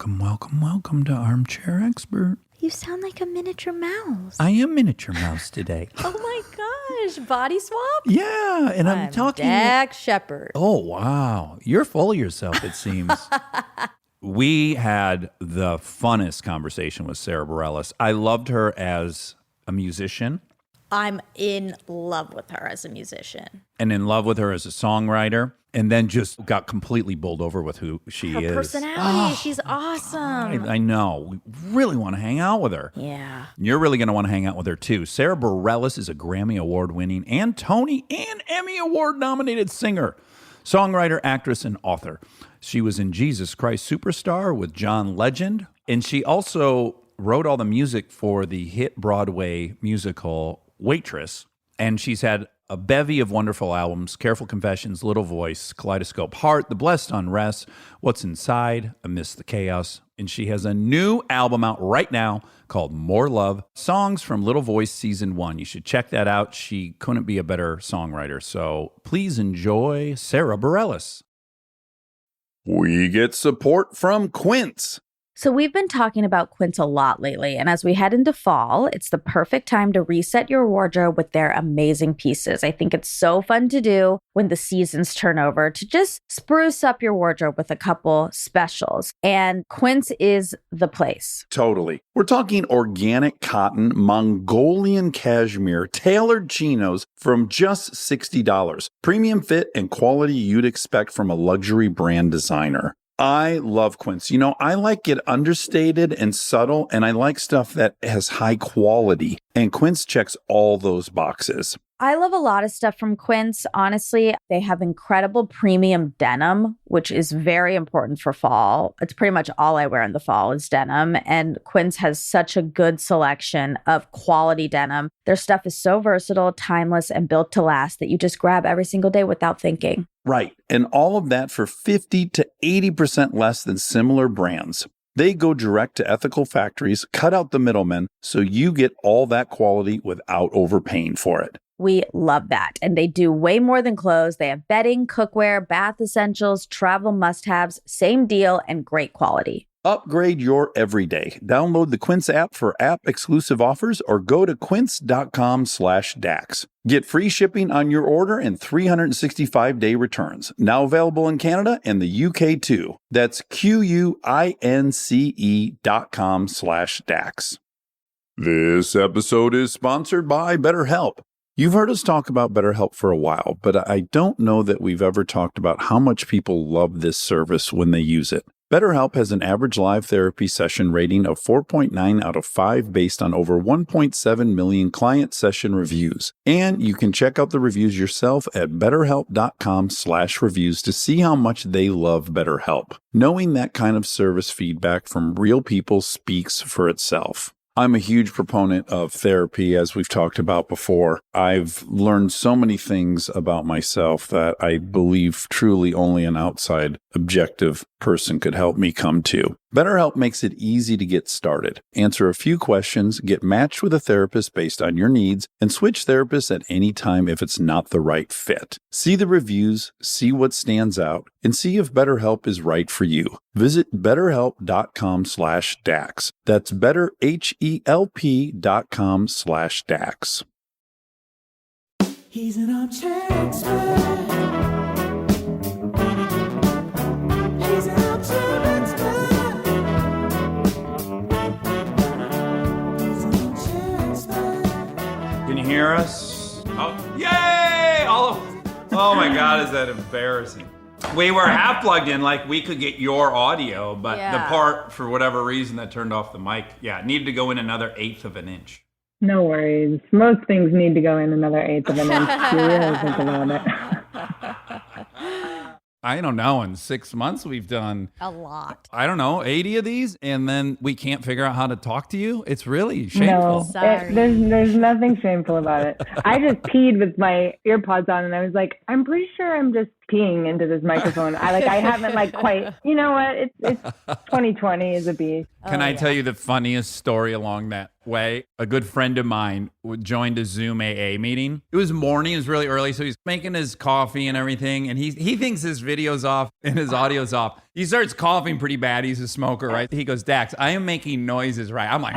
Welcome to Armchair Expert. You sound like a miniature mouse. I am miniature mouse today. Oh my gosh, body swap? Yeah, and I'm talking... Dax Shepard. Oh, wow. You're full of yourself, it seems. We had the funnest conversation with Sara Bareilles. I loved her as a musician. I'm in love with her as a musician. And in love with her as a songwriter. And then just got completely bowled over with who she is. Her personality, she's awesome. I know. We really want to hang out with her. Yeah. You're really going to want to hang out with her, too. Sara Bareilles is a Grammy Award-winning and Tony and Emmy Award-nominated singer, songwriter, actress, and author. She was in Jesus Christ Superstar with John Legend, and she also wrote all the music for the hit Broadway musical Waitress, and she's had a bevy of wonderful albums: Careful Confessions, Little Voice, Kaleidoscope Heart, The Blessed Unrest, What's Inside, Amidst the Chaos. And she has a new album out right now called More Love, Songs from Little Voice Season 1. You should check that out. She couldn't be a better songwriter. So please enjoy Sara Bareilles. We get support from Quince. So we've been talking about Quince a lot lately, and as we head into fall, it's the perfect time to reset your wardrobe with their amazing pieces. I think it's so fun to do when the seasons turn over, to just spruce up your wardrobe with a couple specials, and Quince is the place. Totally. We're talking organic cotton, Mongolian cashmere, tailored chinos from just $60. Premium fit and quality you'd expect from a luxury brand designer. I love Quince. You know, I like it understated and subtle, and I like stuff that has high quality. And Quince checks all those boxes. I love a lot of stuff from Quince. Honestly, they have incredible premium denim, which is very important for fall. It's pretty much all I wear in the fall is denim. And Quince has such a good selection of quality denim. Their stuff is so versatile, timeless, and built to last that you just grab every single day without thinking. Right. And all of that for 50 to 80% less than similar brands. They go direct to ethical factories, cut out the middlemen, so you get all that quality without overpaying for it. We love that. And they do way more than clothes. They have bedding, cookware, bath essentials, travel must-haves, same deal, and great quality. Upgrade your everyday. Download the Quince app for app-exclusive offers or go to quince.com/Dax. Get free shipping on your order and 365-day returns. Now available in Canada and the UK too. That's QUINCE.com/Dax. This episode is sponsored by BetterHelp. You've heard us talk about BetterHelp for a while, but I don't know that we've ever talked about how much people love this service when they use it. BetterHelp has an average live therapy session rating of 4.9 out of 5 based on over 1.7 million client session reviews. And you can check out the reviews yourself at betterhelp.com/reviews to see how much they love BetterHelp. Knowing that kind of service feedback from real people speaks for itself. I'm a huge proponent of therapy, as we've talked about before. I've learned so many things about myself that I believe truly only an outside, objective person could help me come to. BetterHelp makes it easy to get started. Answer a few questions, get matched with a therapist based on your needs, and switch therapists at any time if it's not the right fit. See the reviews, see what stands out, and see if BetterHelp is right for you. Visit betterhelp.com/Dax. That's betterhelp.com/Dax. He's an armchair expert. He's an armchair expert. He's an armchair expert. Can you hear us? Oh, yay! Oh my God, is that embarrassing? We were half plugged in, like we could get your audio, but the part, for whatever reason, that turned off the mic, it needed to go in another 1/8 of an inch. No worries. Most things need to go in another 1/8 of an inch. You really think about it. I don't know. In 6 months, we've done a lot. 80 of these, and then we can't figure out how to talk to you. It's really shameful. No, there's nothing shameful about it. I just peed with my earpods on, and I was like, I'm pretty sure I'm just peeing into this microphone. I haven't like quite, you know what? It's 2020 is a beast. Can I tell you the funniest story along that way? A good friend of mine joined a Zoom AA meeting. It was morning, it was really early, so he's making his coffee and everything, and he thinks his video's off and his audio's off. He starts coughing pretty bad. He's a smoker, right? He goes, Dax, I am making noises, right? I'm like,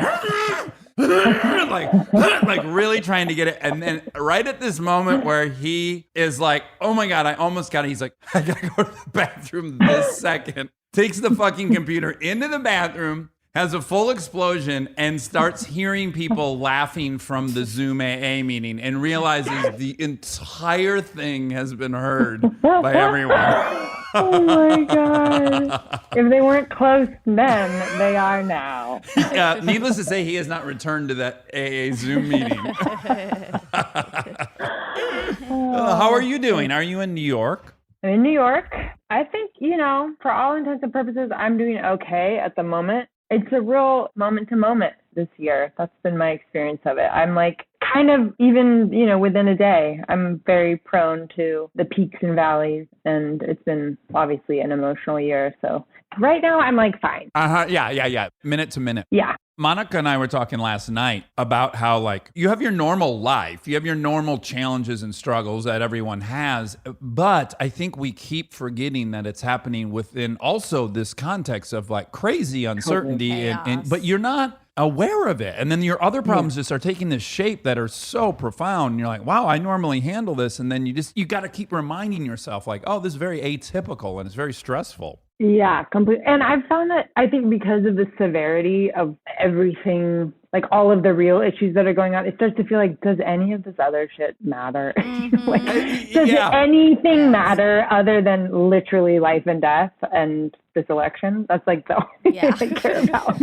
like really trying to get it. And then right at this moment where he is like, oh my God, I almost got it. He's like, I gotta go to the bathroom this second. Takes the fucking computer into the bathroom, has a full explosion, and starts hearing people laughing from the Zoom AA meeting and realizes the entire thing has been heard by everyone. Oh my God. If they weren't close then, they are now. Needless to say, he has not returned to that AA Zoom meeting. How are you doing? Are you in New York? I'm in New York. I think, for all intents and purposes, I'm doing okay at the moment. It's a real moment to moment this year. That's been my experience of it. I'm like kind of even, within a day, I'm very prone to the peaks and valleys, and it's been obviously an emotional year. So right now I'm like fine. Yeah. Minute to minute. Yeah. Monica and I were talking last night about how like you have your normal life, you have your normal challenges and struggles that everyone has, but I think we keep forgetting that it's happening within also this context of like crazy uncertainty and but you're not aware of it. And then your other problems just are taking this shape that are so profound. And you're like, wow, I normally handle this. And then you got to keep reminding yourself like, oh, this is very atypical and it's very stressful. Yeah, completely. And I've found that I think because of the severity of everything, like all of the real issues that are going on, it starts to feel like, does any of this other shit matter? Does anything matter other than literally life and death and this election? That's like the only thing I care about.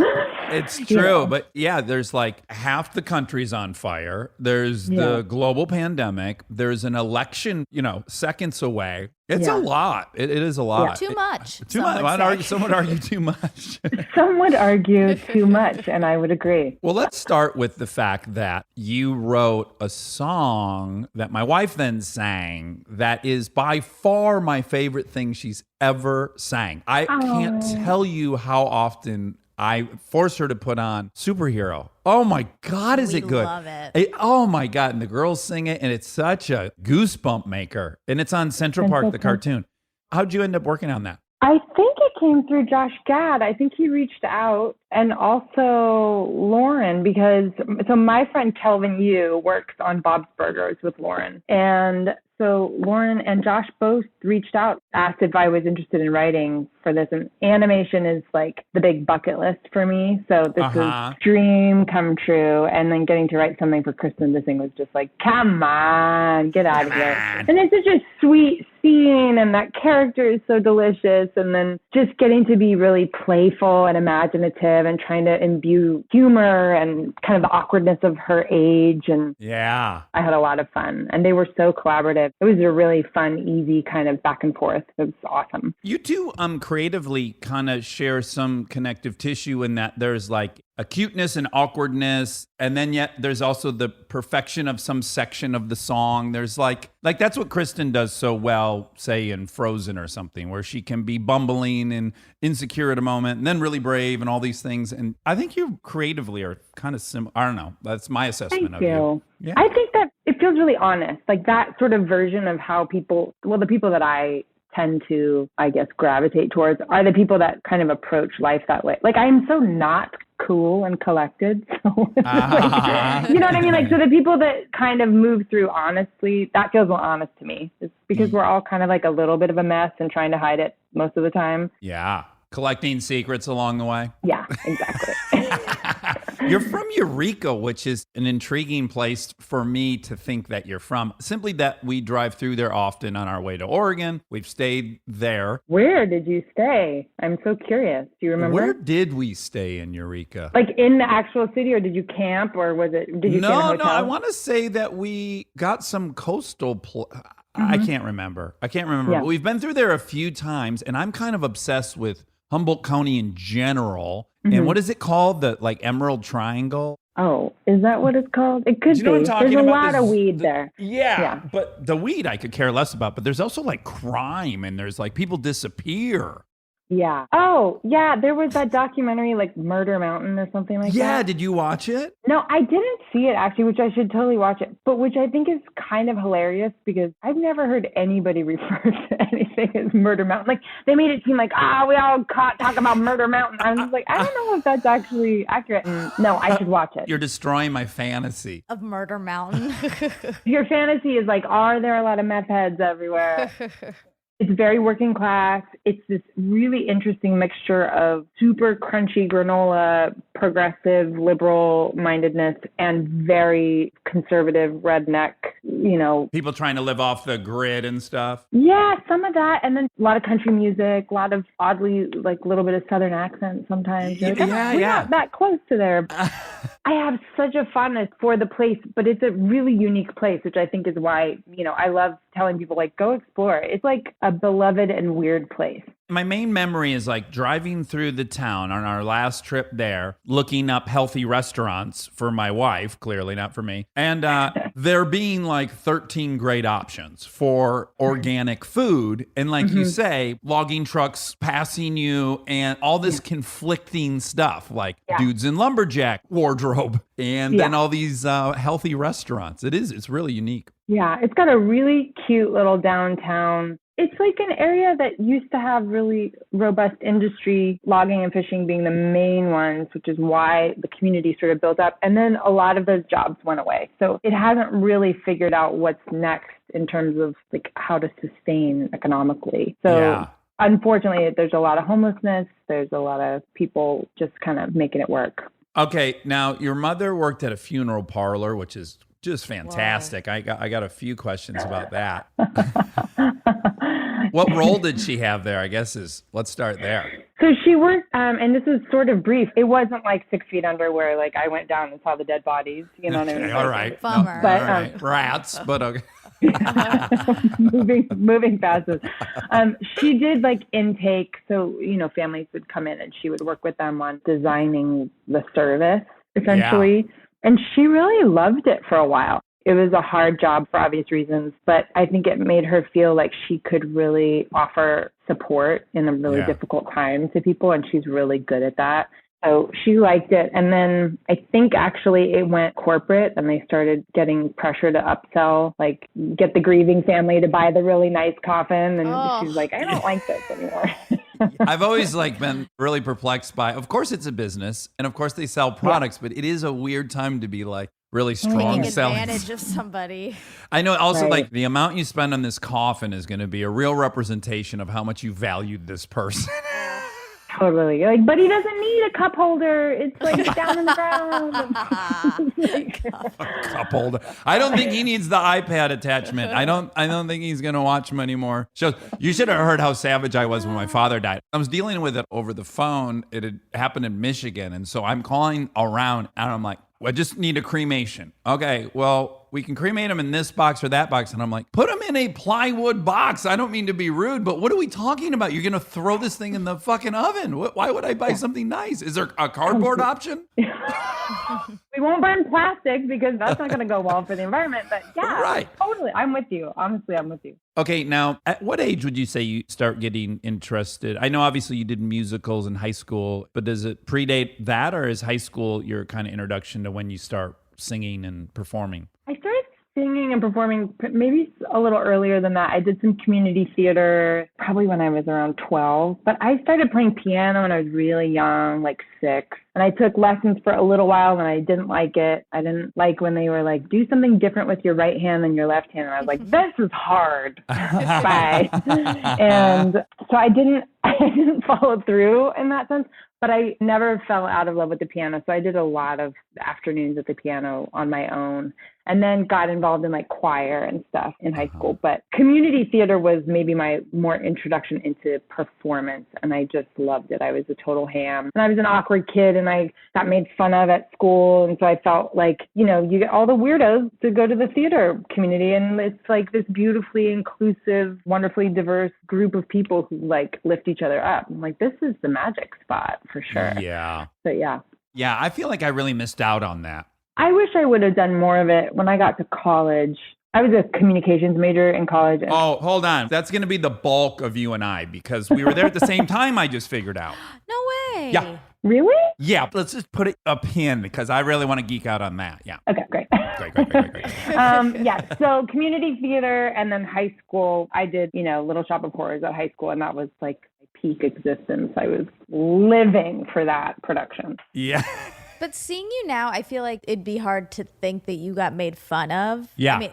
It's true. But there's like half the country's on fire. There's the global pandemic. There's an election, seconds away. It's a lot. It is a lot. Too much. Too much. Some would argue too much. Some would argue too much, and I would agree. Well, let's start with the fact that you wrote a song that my wife then sang that is by far my favorite thing she's ever sang. I can't tell you how often I force her to put on Superhero. Oh my God, is it good? Love it. Oh my God. And the girls sing it, and it's such a goosebump maker. And it's on Central Park, the cartoon. How'd you end up working on that? I think it came through Josh Gad. I think he reached out, and also Lauren, because my friend Kelvin Yu works on Bob's Burgers with Lauren. And so Lauren and Josh both reached out, asked if I was interested in writing for this. And animation is like the big bucket list for me. So this was dream come true. And then getting to write something for Kristen Bissing was just like, come on, get out of here. And it's such a sweet scene, and that character is so delicious. And then just getting to be really playful and imaginative and trying to imbue humor and kind of the awkwardness of her age. And I had a lot of fun, and they were so collaborative. It was a really fun, easy kind of back and forth. It was awesome. You two creatively kind of share some connective tissue in that there's like acuteness and awkwardness, and then yet there's also the perfection of some section of the song. There's like that's what Kristen does so well, say in Frozen or something, where she can be bumbling and insecure at a moment and then really brave and all these things. And I think you creatively are kind of similar. I don't know. That's my assessment of you. Yeah. I think that it feels really honest, like that sort of version of how the people that I tend to, I guess, gravitate towards are the people that kind of approach life that way. Like I'm so not cool and collected. So you know what I mean? Like, so the people that kind of move through honestly, that feels more honest to me. It's because we're all kind of like a little bit of a mess and trying to hide it most of the time. Yeah. Collecting secrets along the way. Yeah, exactly. You're from Eureka, which is an intriguing place for me to think that you're from. Simply that we drive through there often on our way to Oregon. We've stayed there. Where did you stay? I'm so curious. Do you remember? Where did we stay in Eureka? Like in the actual city, or did you camp, or did you stay in a hotel? No, I want to say that we got some coastal I can't remember. Yeah. But we've been through there a few times, and I'm kind of obsessed with Humboldt County in general. And what is it called? The like Emerald Triangle? Oh, is that what it's called? It could Do you know what be. I'm talking There's a about? lot of weed there. Yeah, but the weed I could care less about, but there's also like crime and there's like people disappear. Yeah. Oh, yeah. There was that documentary, like Murder Mountain or something like that. Yeah, did you watch it? No, I didn't see it actually, which I should totally watch it. But which I think is kind of hilarious because I've never heard anybody refer to anything as Murder Mountain. Like they made it seem like, we all talk about Murder Mountain. I was like, I don't know if that's actually accurate. No, I should watch it. You're destroying my fantasy. Of Murder Mountain. Your fantasy is like, are there a lot of meth heads everywhere? It's very working class. It's this really interesting mixture of super crunchy granola, progressive, liberal mindedness, and very conservative redneck, People trying to live off the grid and stuff. Yeah, some of that. And then a lot of country music, a lot of oddly, like a little bit of Southern accent sometimes. You're like, we're not that close to there. I have such a fondness for the place, but it's a really unique place, which I think is why, I love telling people, like, go explore. It's like a beloved and weird place. My main memory is like driving through the town on our last trip there, looking up healthy restaurants for my wife, clearly not for me. And there being like 13 great options for organic food. And like you say, logging trucks passing you and all this conflicting stuff like dudes in lumberjack wardrobe and then all these healthy restaurants. It's really unique. Yeah, it's got a really cute little downtown. It's like an area that used to have really robust industry, logging and fishing being the main ones, which is why the community sort of built up. And then a lot of those jobs went away. So it hasn't really figured out what's next in terms of like how to sustain economically. So unfortunately, there's a lot of homelessness. There's a lot of people just kind of making it work. Okay, now your mother worked at a funeral parlor, which is just fantastic. Wow. I got a few questions about that. What role did she have there? Let's start there. So she worked, and this is sort of brief. It wasn't like 6 Feet Under where like I went down and saw the dead bodies. You know what I mean? All right. Bummer. No, but, all right. Rats, but okay. moving fast. She did like intake. So, families would come in and she would work with them on designing the service essentially. Yeah. And she really loved it for a while. It was a hard job for obvious reasons, but I think it made her feel like she could really offer support in a really difficult time to people, and she's really good at that. So she liked it. And then I think actually it went corporate and they started getting pressure to upsell, like get the grieving family to buy the really nice coffin. And she's like, I don't like this anymore. I've always been really perplexed by, of course it's a business and of course they sell products, but it is a weird time to be like really strong taking selling. advantage of somebody. I know also like the amount you spend on this coffin is going to be a real representation of how much you valued this person. Totally. Like, but he doesn't need a cup holder. It's like down in the ground. Cup holder. I don't think he needs the iPad attachment. I don't think he's gonna watch him anymore. So you should have heard how savage I was when my father died. I was dealing with it over the phone. It had happened in Michigan, and so I'm calling around and I'm like, I just need a cremation. Okay, well, we can cremate him in this box or that box. And I'm like, put him in a plywood box. I don't mean to be rude, but what are we talking about? You're going to throw this thing in the fucking oven. Why would I buy something nice? Is there a cardboard option? We won't burn plastic because that's not going to go well for the environment. But yeah, totally. I'm with you. Honestly, I'm with you. Okay, now, at what age would you say you start getting interested? I know obviously you did musicals in high school, but does it predate that, or is high school your kind of introduction to when you start singing and performing? I started singing and performing maybe a little earlier than that. I did some community theater probably when I was around 12, but I started playing piano when I was really young, like 6. And I took lessons for a little while and I didn't like it. I didn't like when they were like, do something different with your right hand than your left hand. And I was like, this is hard. Bye. And so I didn't follow through in that sense, but I never fell out of love with the piano. So I did a lot of afternoons at the piano on my own, and then got involved in like choir and stuff in high school. But community theater was maybe my more introduction into performance. And I just loved it. I was a total ham. And I was an awkward kid and I got made fun of at school. And so I felt like, you get all the weirdos to go to the theater community. And it's like this beautifully inclusive, wonderfully diverse group of people who like lift each other up. I'm like, this is the magic spot for sure. Yeah. But yeah. Yeah, I feel like I really missed out on that. I wish I would have done more of it when I got to college. I was a communications major in college. Oh, hold on. That's going to be the bulk of you and I because we were there at the same time, I just figured out. No way. Yeah. Really? Yeah, let's just put a pin because I really want to geek out on that. Yeah. Okay, great. Great. Yeah, so community theater and then high school, I did, Little Shop of Horrors at high school, and that was like my peak existence. I was living for that production. Yeah. But seeing you now, I feel like it'd be hard to think that you got made fun of. Yeah, I mean,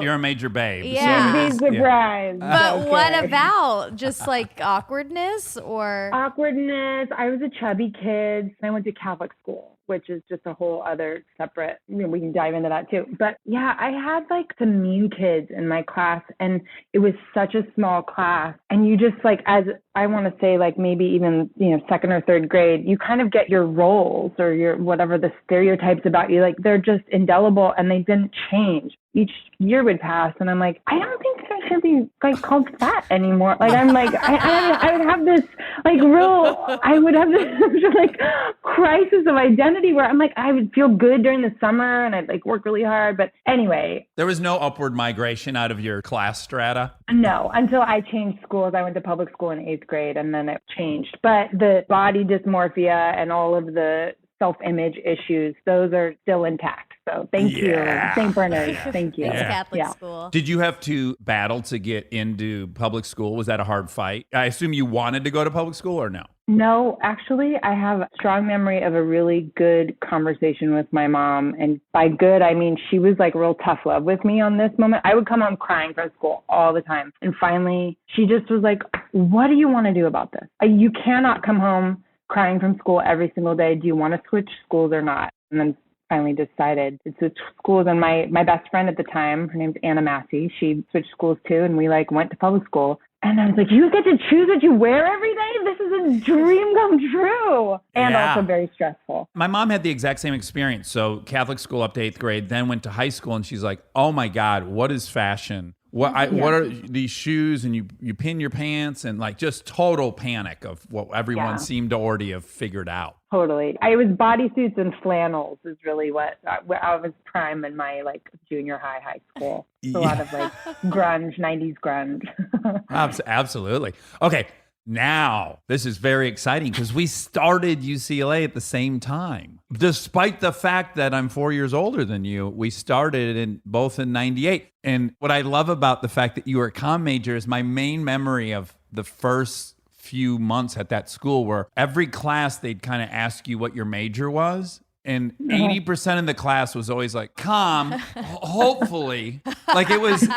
you're a major babe. Yeah. Big surprise. But Okay. what about just like awkwardness or? Awkwardness. I was a chubby kid. I went to Catholic school, which is just a whole other separate, we can dive into that too. But yeah, I had like some mean kids in my class, and it was such a small class. And you just like, as I want to say, like maybe even, second or third grade, you kind of get your roles or your whatever the stereotypes about you, like they're just indelible and they didn't change. Each year would pass, and I'm like, I don't think I should be like called fat anymore. Like I'm like, I would have this I would have this like crisis of identity where I'm like, I would feel good during the summer and I'd like work really hard. But anyway. There was no upward migration out of your class strata? No, until I changed schools. I went to public school in 8th grade and then it changed. But the body dysmorphia and all of the self-image issues, those are still intact. So thank you, St. Bernard. Thank you. Thanks, Catholic school. Did you have to battle to get into public school? Was that a hard fight? I assume you wanted to go to public school or no? No, actually, I have a strong memory of a really good conversation with my mom. And by good, I mean she was like real tough love with me on this moment. I would come home crying from school all the time. And finally, she just was like, what do you want to do about this? You cannot come home crying from school every single day. Do you want to switch schools or not? And then finally decided to switch schools. And my best friend at the time, her name's Anna Massey, she switched schools too. And we like went to public school. And I was like, you get to choose what you wear every day? This is a dream come true. And also very stressful. My mom had the exact same experience. So Catholic school up to 8th grade, then went to high school. And she's like, oh my God, what is fashion? What are these shoes? And you pin your pants and like just total panic of what everyone seemed to already have figured out. Totally. I was bodysuits and flannels is really what I was prime in my like junior high school. It's a lot of like grunge, 90s grunge. Absolutely. Okay. Now, this is very exciting because we started UCLA at the same time. Despite the fact that I'm 4 years older than you, we started both in 98. And what I love about the fact that you were a comm major is my main memory of the first few months at that school where every class they'd kind of ask you what your major was. And 80% of the class was always like, comm, hopefully. Like it was and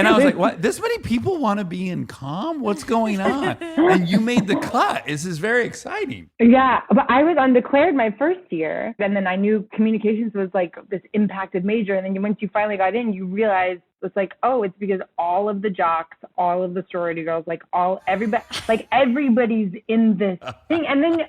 I was like, what? This many people want to be in comm? What's going on? And you made the cut. This is very exciting. Yeah, but I was undeclared my first year. And then I knew communications was like this impacted major. And then once you finally got in, you realized it's like, oh, it's because all of the jocks, all of the sorority girls, everybody's in this thing. And then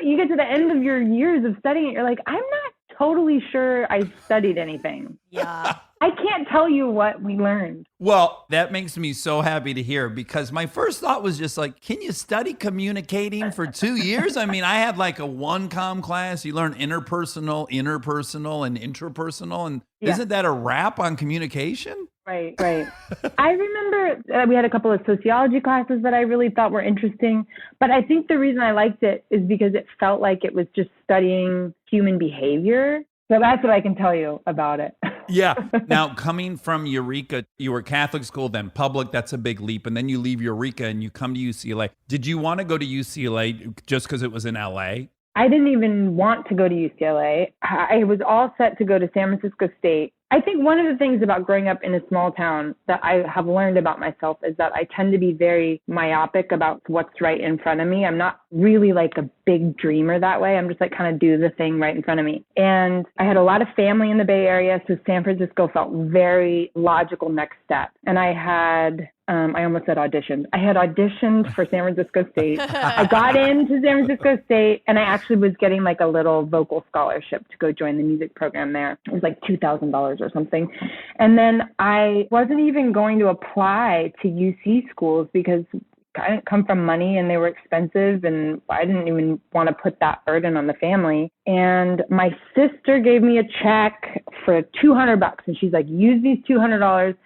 you get to the end of your years of studying it, you're like, I'm not totally sure I studied anything. Yeah. I can't tell you what we learned. Well, that makes me so happy to hear because my first thought was just like, can you study communicating for 2 years? I mean, I had like a 1 comm class. You learn interpersonal, and intrapersonal. And isn't that a wrap on communication? Right. I remember we had a couple of sociology classes that I really thought were interesting. But I think the reason I liked it is because it felt like it was just studying human behavior. So that's what I can tell you about it. Yeah. Now, coming from Eureka, you were Catholic school, then public. That's a big leap. And then you leave Eureka and you come to UCLA. Did you want to go to UCLA just because it was in LA? I didn't even want to go to UCLA. I was all set to go to San Francisco State. I think one of the things about growing up in a small town that I have learned about myself is that I tend to be very myopic about what's right in front of me. I'm not really like a big dreamer that way. I'm just like kind of do the thing right in front of me. And I had a lot of family in the Bay Area, so San Francisco felt very logical next step. And I had I almost said auditioned. I had auditioned for San Francisco State. I got into San Francisco State, and I actually was getting like a little vocal scholarship to go join the music program there. It was like $2,000 or something. And then I wasn't even going to apply to UC schools because I didn't come from money and they were expensive and I didn't even want to put that burden on the family. And my sister gave me a check for $200 and she's like, use these $200,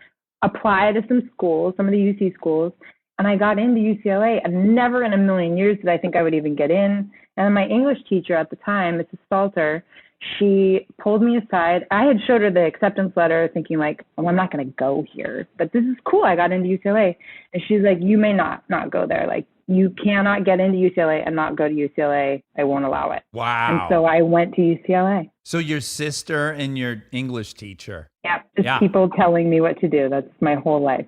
apply to some schools, some of the UC schools. And I got into UCLA and never in a million years did I think I would even get in. And my English teacher at the time, Mrs. Salter, she pulled me aside. I had showed her the acceptance letter thinking like, oh, I'm not going to go here, but this is cool. I got into UCLA. And she's like, you may not go there. Like, you cannot get into UCLA and not go to UCLA. I won't allow it. Wow. And so I went to UCLA. So your sister and your English teacher. Yeah, just people telling me what to do. That's my whole life.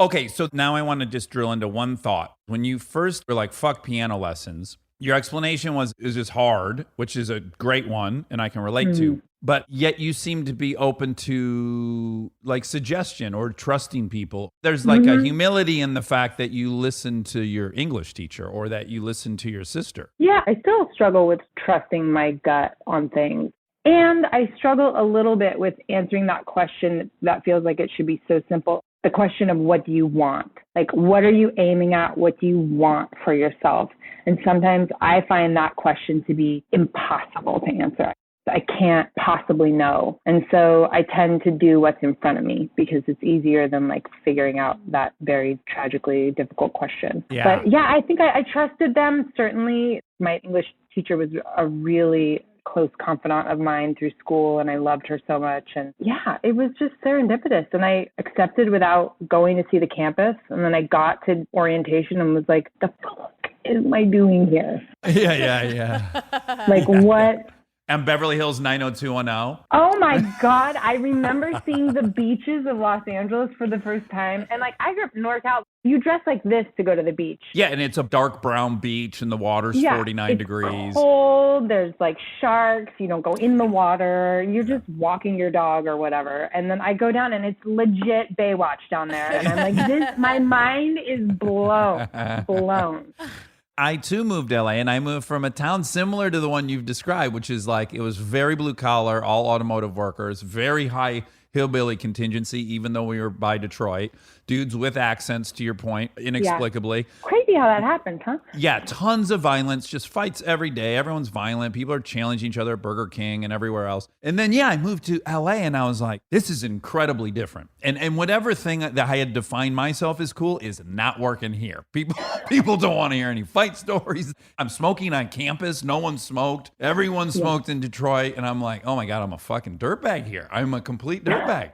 Okay, so now I want to just drill into one thought. When you first were like, fuck piano lessons, your explanation was, it was just hard, which is a great one and I can relate to. But yet you seem to be open to like suggestion or trusting people. There's like a humility in the fact that you listen to your English teacher or that you listen to your sister. Yeah, I still struggle with trusting my gut on things. And I struggle a little bit with answering that question that feels like it should be so simple. The question of what do you want? Like, what are you aiming at? What do you want for yourself? And sometimes I find that question to be impossible to answer. I can't possibly know. And so I tend to do what's in front of me because it's easier than like figuring out that very tragically difficult question. Yeah. But yeah, I think I trusted them. Certainly my English teacher was a really close confidant of mine through school and I loved her so much. And yeah, it was just serendipitous. And I accepted without going to see the campus. And then I got to orientation and was like, the fuck am I doing here? Yeah. Like what? And Beverly Hills 90210. Oh my God. I remember seeing the beaches of Los Angeles for the first time. And like, I grew up in NorCal. You dress like this to go to the beach. Yeah, and it's a dark brown beach and the water's 49 degrees. Cold. There's like sharks. You don't go in the water. You're just walking your dog or whatever. And then I go down and it's legit Baywatch down there. And I'm like, my mind is blown. I too moved to LA and I moved from a town similar to the one you've described, which is like, it was very blue collar, all automotive workers, very high hillbilly contingency, even though we were by Detroit. Dudes with accents, to your point, inexplicably. Yeah. Crazy how that happened, huh? Yeah, tons of violence, just fights every day. Everyone's violent. People are challenging each other at Burger King and everywhere else. And then, I moved to LA and I was like, this is incredibly different. And whatever thing that I had defined myself as cool is not working here. People don't want to hear any fight stories. I'm smoking on campus. No one smoked. Everyone smoked in Detroit. And I'm like, oh my God, I'm a fucking dirtbag here. I'm a complete dirtbag.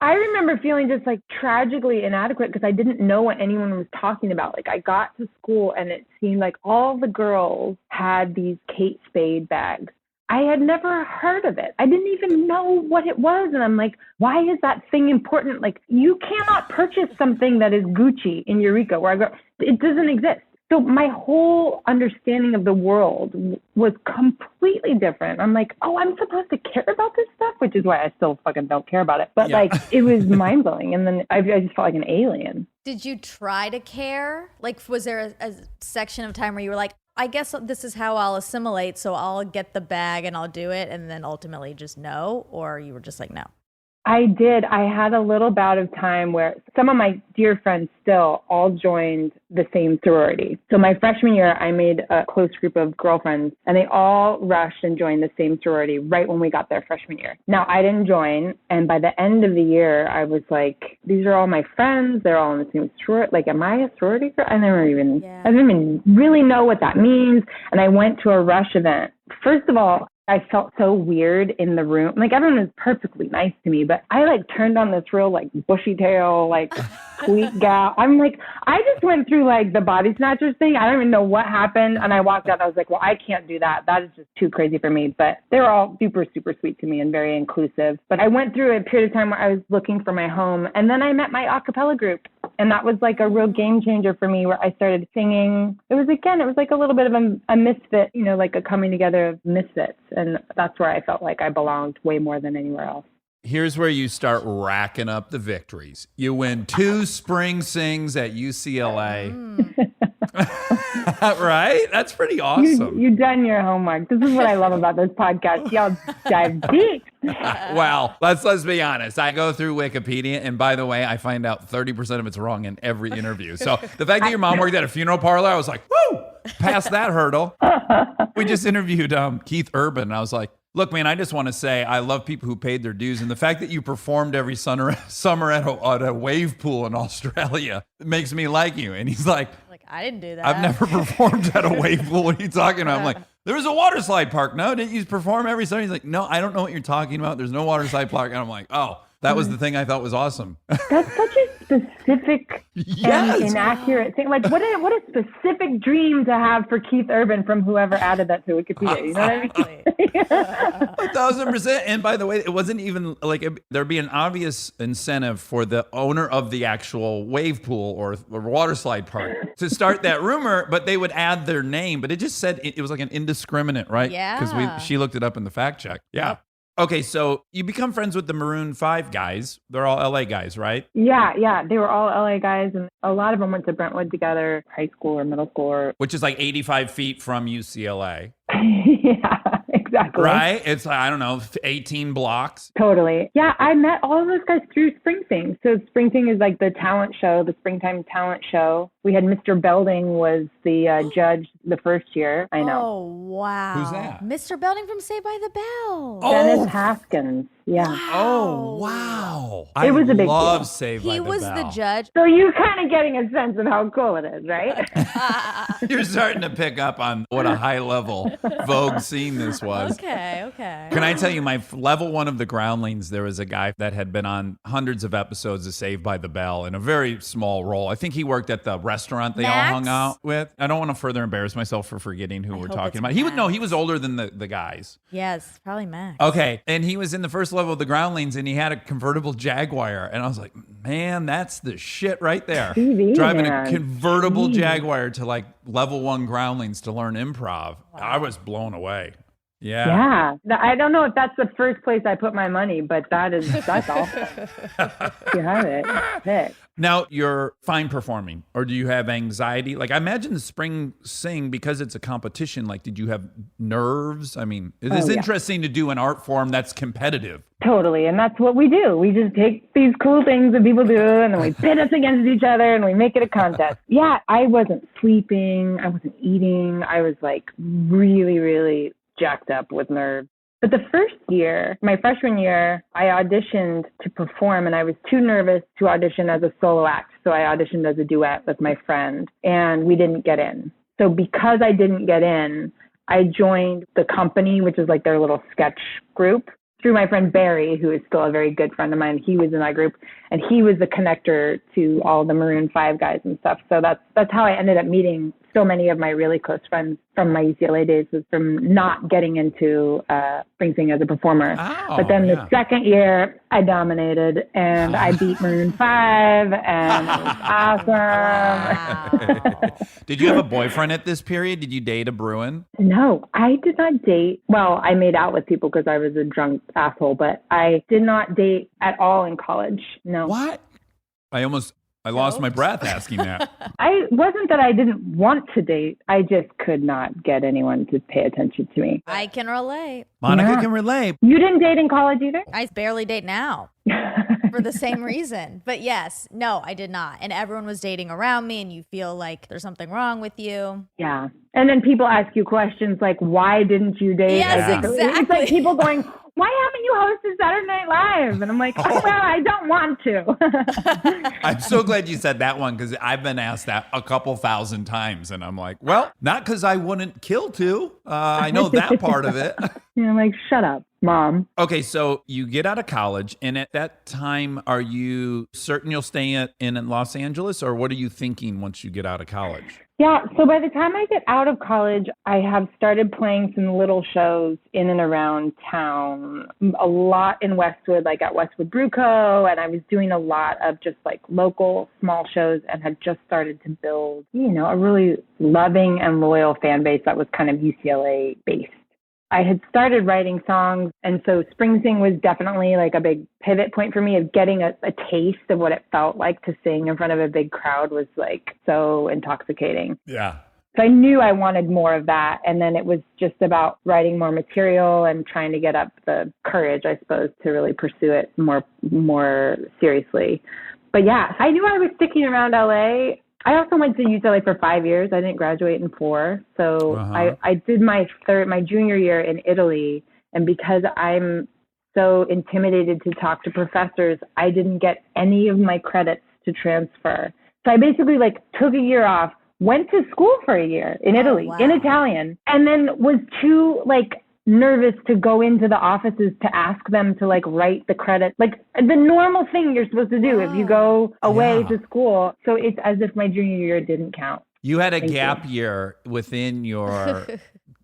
I remember feeling just like tragically inadequate because I didn't know what anyone was talking about. Like I got to school and it seemed like all the girls had these Kate Spade bags. I had never heard of it. I didn't even know what it was. And I'm like, why is that thing important? Like you cannot purchase something that is Gucci in Eureka where I go, it doesn't exist. So my whole understanding of the world was completely different. I'm like, oh, I'm supposed to care about this stuff, which is why I still fucking don't care about it. But like, it was mind blowing. And then I just felt like an alien. Did you try to care? Like, was there a section of time where you were like, I guess this is how I'll assimilate, so I'll get the bag and I'll do it, and then ultimately just no? Or you were just like, no? I did. I had a little bout of time where some of my dear friends still all joined the same sorority. So my freshman year, I made a close group of girlfriends and they all rushed and joined the same sorority right when we got there freshman year. Now I didn't join. And by the end of the year, I was like, these are all my friends. They're all in the same sorority. Like, am I a sorority girl? I didn't even really know what that means. And I went to a Rush event. First of all, I felt so weird in the room. Like everyone was perfectly nice to me, but I like turned on this real like bushy tail, like sweet gal. I'm like, I just went through like the body snatchers thing. I don't even know what happened. And I walked out. I was like, well, I can't do that. That is just too crazy for me. But they were all super, super sweet to me and very inclusive. But I went through a period of time where I was looking for my home. And then I met my a cappella group. And that was like a real game changer for me where I started singing. It was like a little bit of a misfit, you know, like a coming together of misfits. And that's where I felt like I belonged way more than anywhere else. Here's where you start racking up the victories. You win 2 spring sings at UCLA. Right? That's pretty awesome. You've done your homework. This is what I love about this podcast. Y'all dive deep. Well, let's be honest. I go through Wikipedia, and by the way, I find out 30% of it's wrong in every interview. So the fact that your mom worked at a funeral parlor, I was like, woo, past that hurdle. We just interviewed Keith Urban, and I was like, look, man, I just want to say I love people who paid their dues, and the fact that you performed every summer at a wave pool in Australia makes me like you. And he's like, I didn't do that. I've never performed at a wave pool. What are you talking about? I'm like, there was a water slide park. No, didn't you perform every summer? He's like, no, I don't know what you're talking about. There's no water slide park. And I'm like, oh, that was the thing I thought was awesome. That's such a specific Yes. and inaccurate thing. Like, what a specific dream to have for Keith Urban from whoever added that to Wikipedia. You know what I mean? Exactly. 1,000%. And by the way, it wasn't even like there'd be an obvious incentive for the owner of the actual wave pool or water slide park to start that rumor, but they would add their name. But it just said it was like an indiscriminate, right? Yeah. Because she looked it up in the fact check. Yeah. Okay, so you become friends with the Maroon 5 guys. They're all LA guys, right? Yeah. They were all LA guys, and a lot of them went to Brentwood together, high school or middle school. Or... Which is like 85 feet from UCLA. Yeah, exactly. Right? It's, I don't know, 18 blocks. Totally. Yeah, I met all of those guys through Spring Thing. So Spring Thing is like the talent show, the springtime talent show. We had Mr. Belding was the judge the first year. I know. Oh, wow. Who's that? Mr. Belding from Saved by the Bell. Dennis Haskins. Yeah. Oh, wow. It was a big love deal. Saved by He the was Bell. the judge. So you're kind of getting a sense of how cool it is, right? You're starting to pick up on what a high-level Vogue scene this was. Okay. Can I tell you, my level one of the Groundlings, there was a guy that had been on hundreds of episodes of Saved by the Bell in a very small role. I think he worked at the restaurant they all Max? hung out with. I don't want to further embarrass myself for forgetting who we're hope talking it's about. He was older than the guys. Yes, probably Max. Okay, and he was in the first level of the Groundlings, and he had a convertible Jaguar, and I was like, man, that's the shit right there. TV, Driving man. a convertible Jaguar to like level one Groundlings to learn improv. I was blown away. Yeah. I don't know if that's the first place I put my money, but that's all. You have it. That's it. Now, you're fine performing, or do you have anxiety? Like, I imagine the Spring Sing, because it's a competition, like, did you have nerves? I mean, it is interesting to do an art form that's competitive. Totally. And that's what we do. We just take these cool things that people do and then we pit us against each other and we make it a contest. Yeah, I wasn't sleeping. I wasn't eating. I was like really, really jacked up with nerves. But the first year, my freshman year, I auditioned to perform and I was too nervous to audition as a solo act. So I auditioned as a duet with my friend and we didn't get in. So because I didn't get in, I joined the company, which is like their little sketch group, through my friend Barry, who is still a very good friend of mine. He was in that group and he was the connector to all the Maroon 5 guys and stuff. So that's how I ended up meeting so many of my really close friends from my UCLA days, was from not getting into Spring Sing as a performer. Oh, but then the second year I dominated and I beat Maroon 5 and it was awesome. Wow. Did you have a boyfriend at this period? Did you date a Bruin? No, I did not date. Well, I made out with people because I was a drunk asshole, but I did not date at all in college. No. What? I lost my breath asking that. I wasn't that I didn't want to date. I just could not get anyone to pay attention to me. I can relate. Monica Yeah. can relate. You didn't date in college either? I barely date now for the same reason. But yes, no, I did not. And everyone was dating around me and you feel like there's something wrong with you. Yeah. And then people ask you questions like, why didn't you date? Yes, It's exactly. like people going, why haven't you hosted Saturday Night Live? And I'm like, oh, well, I don't want to. I'm so glad you said that one because I've been asked that a couple thousand times. And I'm like, well, not because I wouldn't kill to. I know that part of it. I'm like, shut up, Mom. Okay, so you get out of college. And at that time, are you certain you'll stay in Los Angeles? Or what are you thinking once you get out of college? Yeah, so by the time I get out of college, I have started playing some little shows in and around town, a lot in Westwood, like at Westwood Brew Co., and I was doing a lot of just like local small shows and had just started to build, a really loving and loyal fan base that was kind of UCLA based. I had started writing songs, and so Spring Sing was definitely like a big pivot point for me of getting a taste of what it felt like to sing in front of a big crowd was like so intoxicating. Yeah. So I knew I wanted more of that. And then it was just about writing more material and trying to get up the courage, I suppose, to really pursue it more seriously. But yeah, I knew I was sticking around LA. I also went to UCLA for 5 years. I didn't graduate in 4. So I did my junior year in Italy. And because I'm so intimidated to talk to professors, I didn't get any of my credits to transfer. So I basically took a year off, went to school for a year in Italy, in Italian, and then was too nervous to go into the offices to ask them to write the credit, the normal thing you're supposed to do if you go away to school. So it's as if my junior year didn't count. You had a gap year within your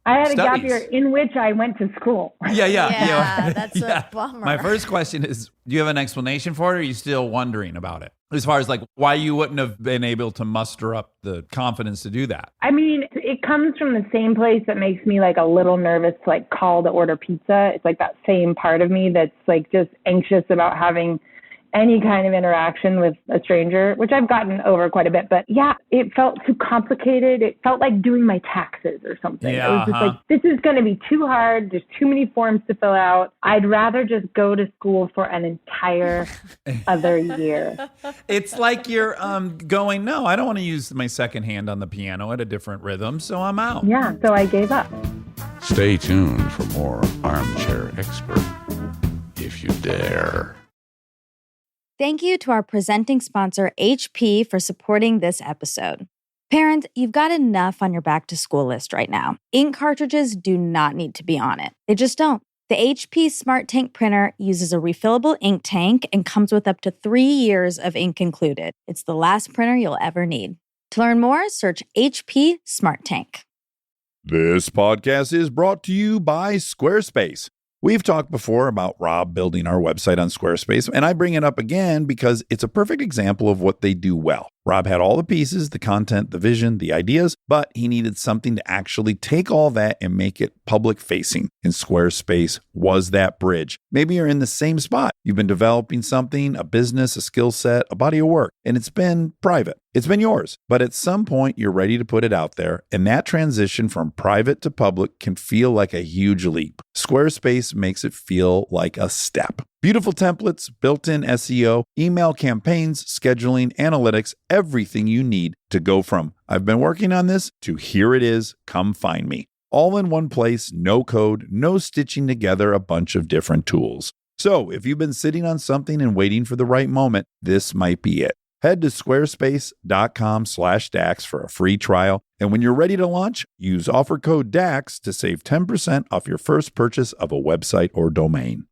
I had a gap studies. year in which I went to school. Yeah, that's a bummer. My first question is, do you have an explanation for it, or are you still wondering about it? As far as why you wouldn't have been able to muster up the confidence to do that? I mean, it comes from the same place that makes me a little nervous to call to order pizza. It's that same part of me that's just anxious about having any kind of interaction with a stranger, which I've gotten over quite a bit. But yeah, it felt too complicated. It felt like doing my taxes or something. Yeah, it was just this is going to be too hard. There's too many forms to fill out. I'd rather just go to school for an entire other year. It's like you're going, no, I don't want to use my second hand on the piano at a different rhythm, so I'm out. Yeah, so I gave up. Stay tuned for more Armchair Expert, if you dare. Thank you to our presenting sponsor, HP, for supporting this episode. Parents, you've got enough on your back to school list right now. Ink cartridges do not need to be on it. They just don't. The HP Smart Tank printer uses a refillable ink tank and comes with up to 3 years of ink included. It's the last printer you'll ever need. To learn more, search HP Smart Tank. This podcast is brought to you by Squarespace. We've talked before about Rob building our website on Squarespace, and I bring it up again because it's a perfect example of what they do well. Rob had all the pieces, the content, the vision, the ideas, but he needed something to actually take all that and make it public facing. And Squarespace was that bridge. Maybe you're in the same spot. You've been developing something, a business, a skill set, a body of work, and it's been private. It's been yours, but at some point you're ready to put it out there, and that transition from private to public can feel like a huge leap. Squarespace makes it feel like a step. Beautiful templates, built-in SEO, email campaigns, scheduling, analytics, everything you need to go from I've been working on this to here it is, come find me. All in one place, no code, no stitching together a bunch of different tools. So if you've been sitting on something and waiting for the right moment, this might be it. Head to squarespace.com/DAX for a free trial. And when you're ready to launch, use offer code DAX to save 10% off your first purchase of a website or domain.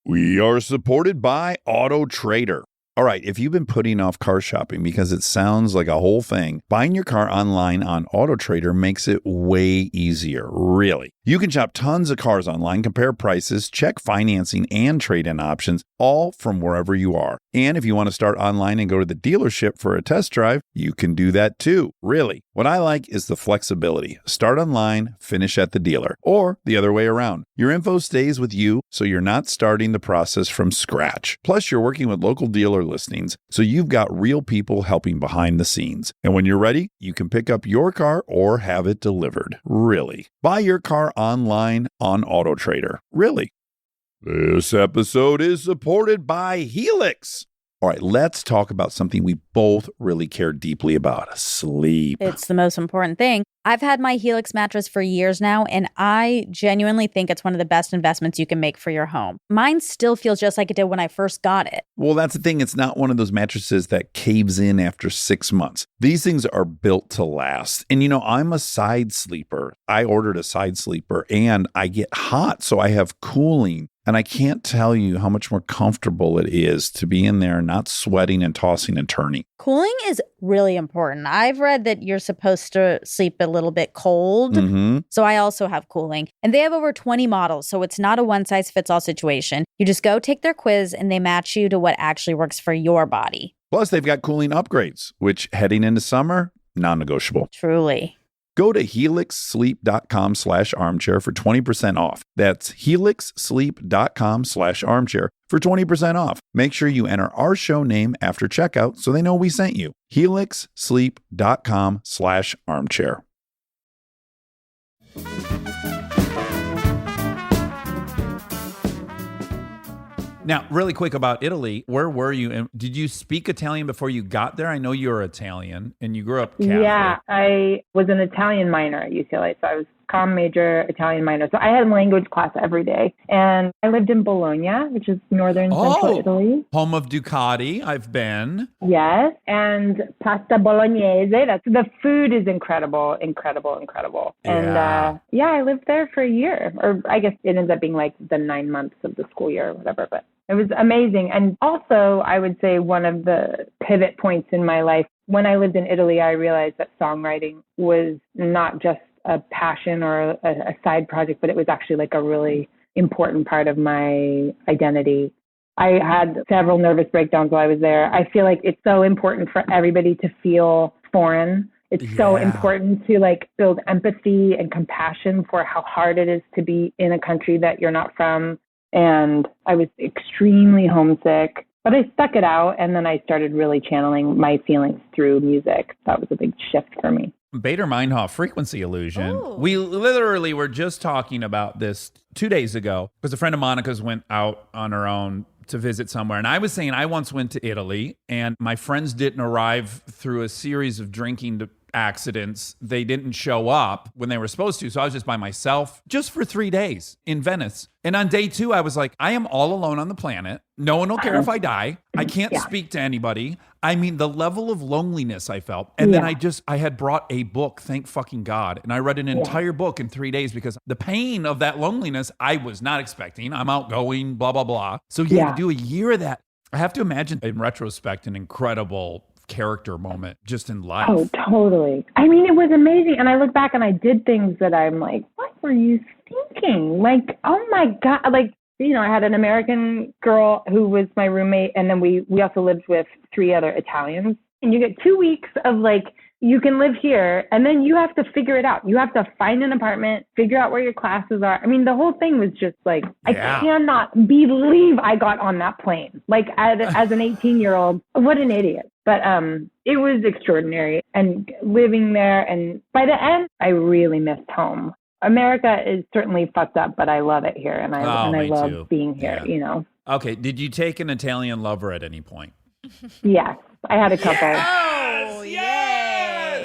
We are supported by Auto Trader. All right, if you've been putting off car shopping because it sounds like a whole thing, buying your car online on Auto Trader makes it way easier, really. You can shop tons of cars online, compare prices, check financing and trade-in options, all from wherever you are. And if you want to start online and go to the dealership for a test drive, you can do that too, really. What I like is the flexibility. Start online, finish at the dealer, or the other way around. Your info stays with you, so you're not starting the process from scratch. Plus, you're working with local dealer listings, so you've got real people helping behind the scenes. And when you're ready, you can pick up your car or have it delivered. Really. Buy your car online on Auto Trader. Really. This episode is supported by Helix. All right, let's talk about something we both really care deeply about: sleep. It's the most important thing. I've had my Helix mattress for years now, and I genuinely think it's one of the best investments you can make for your home. Mine still feels just like it did when I first got it. Well, that's the thing. It's not one of those mattresses that caves in after 6 months. These things are built to last. And I'm a side sleeper. I ordered a side sleeper and I get hot, so I have cooling. And I can't tell you how much more comfortable it is to be in there not sweating and tossing and turning. Cooling is really important. I've read that you're supposed to sleep a little bit cold. So I also have cooling. And they have over 20 models, so it's not a one-size-fits-all situation. You just go take their quiz and they match you to what actually works for your body. Plus, they've got cooling upgrades, which heading into summer, non-negotiable. Truly. Go to helixsleep.com/armchair for 20% off. That's helixsleep.com/armchair for 20% off. Make sure you enter our show name after checkout so they know we sent you. helixsleep.com/armchair. Now, really quick about Italy, where were you? And did you speak Italian before you got there? I know you're Italian and you grew up Catholic. Yeah, I was an Italian minor at UCLA, so I was comm major, Italian minor. So I had language class every day. And I lived in Bologna, which is northern central Italy. Home of Ducati. I've been. Yes, and pasta bolognese. The food is incredible. And Yeah. I lived there for a year, or I guess it ends up being like the 9 months of the school year or whatever, but it was amazing. And also, I would say one of the pivot points in my life, when I lived in Italy, I realized that songwriting was not just a passion or a side project, but it was actually like a really important part of my identity. I had several nervous breakdowns while I was there. I feel like it's so important for everybody to feel foreign. It's so important to like build empathy and compassion for how hard it is to be in a country that you're not from. And I was extremely homesick, but I stuck it out. And then I started really channeling my feelings through music. That was a big shift for me. Bader-Meinhof, frequency illusion. Ooh. We literally were just talking about this 2 days ago because a friend of Monica's went out on her own to visit somewhere. And I was saying I once went to Italy and my friends didn't arrive through a series of drinking accidents. They didn't show up when they were supposed to. So I was just by myself just for 3 days in Venice. And on day 2, I was like, I am all alone on the planet. No one will care if I die. I can't speak to anybody. I mean, the level of loneliness I felt. And then I had brought a book, thank fucking God. And I read an entire book in 3 days because the pain of that loneliness, I was not expecting. I'm outgoing, blah, blah, blah. So to do a year of that, I have to imagine in retrospect, an incredible character moment just in life. Oh, totally. I mean, it was amazing. And I look back and I did things that I'm like, what were you thinking? Like, oh my God. Like, you know, I had an American girl who was my roommate. And then we also lived with 3 other Italians. And you get 2 weeks of like, you can live here and then you have to figure it out. You have to find an apartment, figure out where your classes are. I mean, the whole thing was just like, I cannot believe I got on that plane. Like as an 18-year-old, what an idiot. But it was extraordinary. And living there, and by the end, I really missed home. America is certainly fucked up, but I love it here. And I love too. being here, you know. Okay. Did you take an Italian lover at any point? Yes, I had a couple.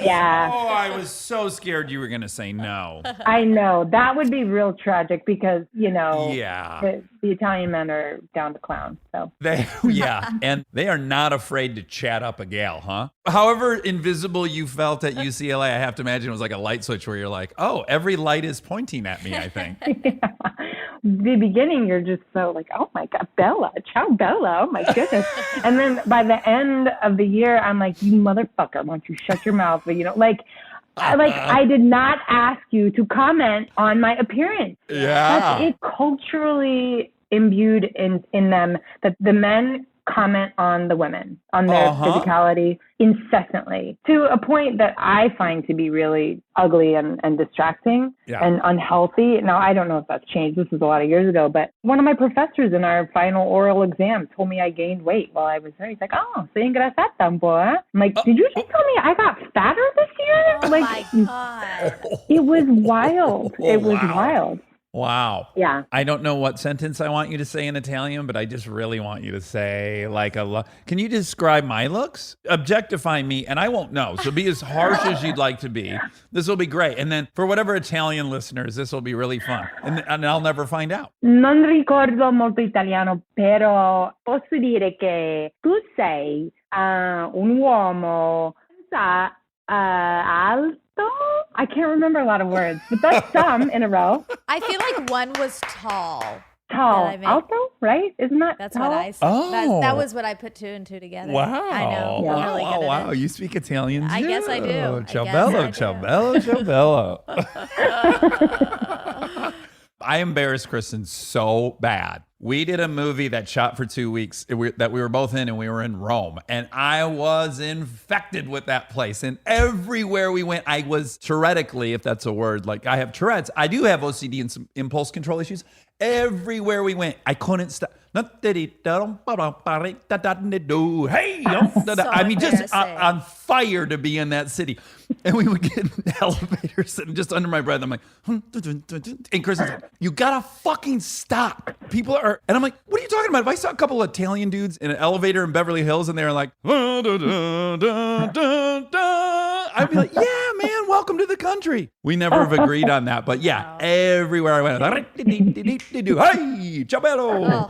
Yeah. Oh, I was so scared you were going to say no. I know. That would be real tragic because, you know, Yeah. the Italian men are down to clown. So And they are not afraid to chat up a gal, huh? However invisible you felt at UCLA, I have to imagine it was like a light switch where you're like, oh, every light is pointing at me, I think. The beginning, you're just so like, oh my God, Bella, ciao Bella, oh my goodness. And then by the end of the year, I'm like, you motherfucker, why don't you shut your mouth? But, you know, I did not ask you to comment on my appearance. Yeah. That's it culturally imbued in them that the men comment on the women, on their physicality incessantly to a point that I find to be really ugly and distracting and unhealthy. Now, I don't know if that's changed. This was a lot of years ago, but one of my professors in our final oral exam told me I gained weight while I was there. He's like, oh, sei ingrassata un po', eh? I'm like, did you just tell me I got fatter this year? Oh like, my God. it was wild. It was wild. Wow. Yeah. I don't know what sentence I want you to say in Italian, but I just really want you to say like Can you describe my looks? Objectify me, and I won't know. So be as harsh as you'd like to be. This will be great. And then for whatever Italian listeners, this will be really fun. And I'll never find out. Non ricordo molto italiano, però posso dire che tu sei un uomo alto. I can't remember a lot of words, but that's some in a row. I feel like one was tall. Tall. Alto, right? Isn't that That's tall? what I said. Oh. That was what I put 2 and 2 together. Wow. I know. Yeah. I'm really good at Wow. it. You speak Italian too. I guess I do. Ciao bello, ciao bello, ciao bello. I embarrassed Kristen so bad We did a movie that shot for 2 weeks that we were both in, and we were in Rome. And I was infected with that place. And everywhere we went, I was Tourettically, if that's a word. Like, I have Tourette's. I do have OCD and some impulse control issues. Everywhere we went, I couldn't stop. Hey, I mean, just on fire to be in that city. And we would get in elevators and just under my breath, I'm like, and Chris is like, you gotta fucking stop. People are, and I'm like, what are you talking about? If I saw a couple of Italian dudes in an elevator in Beverly Hills and they're like, I'd be like, yeah, man, welcome to the country. We never have agreed on that. But yeah, everywhere I went, hey, ciao.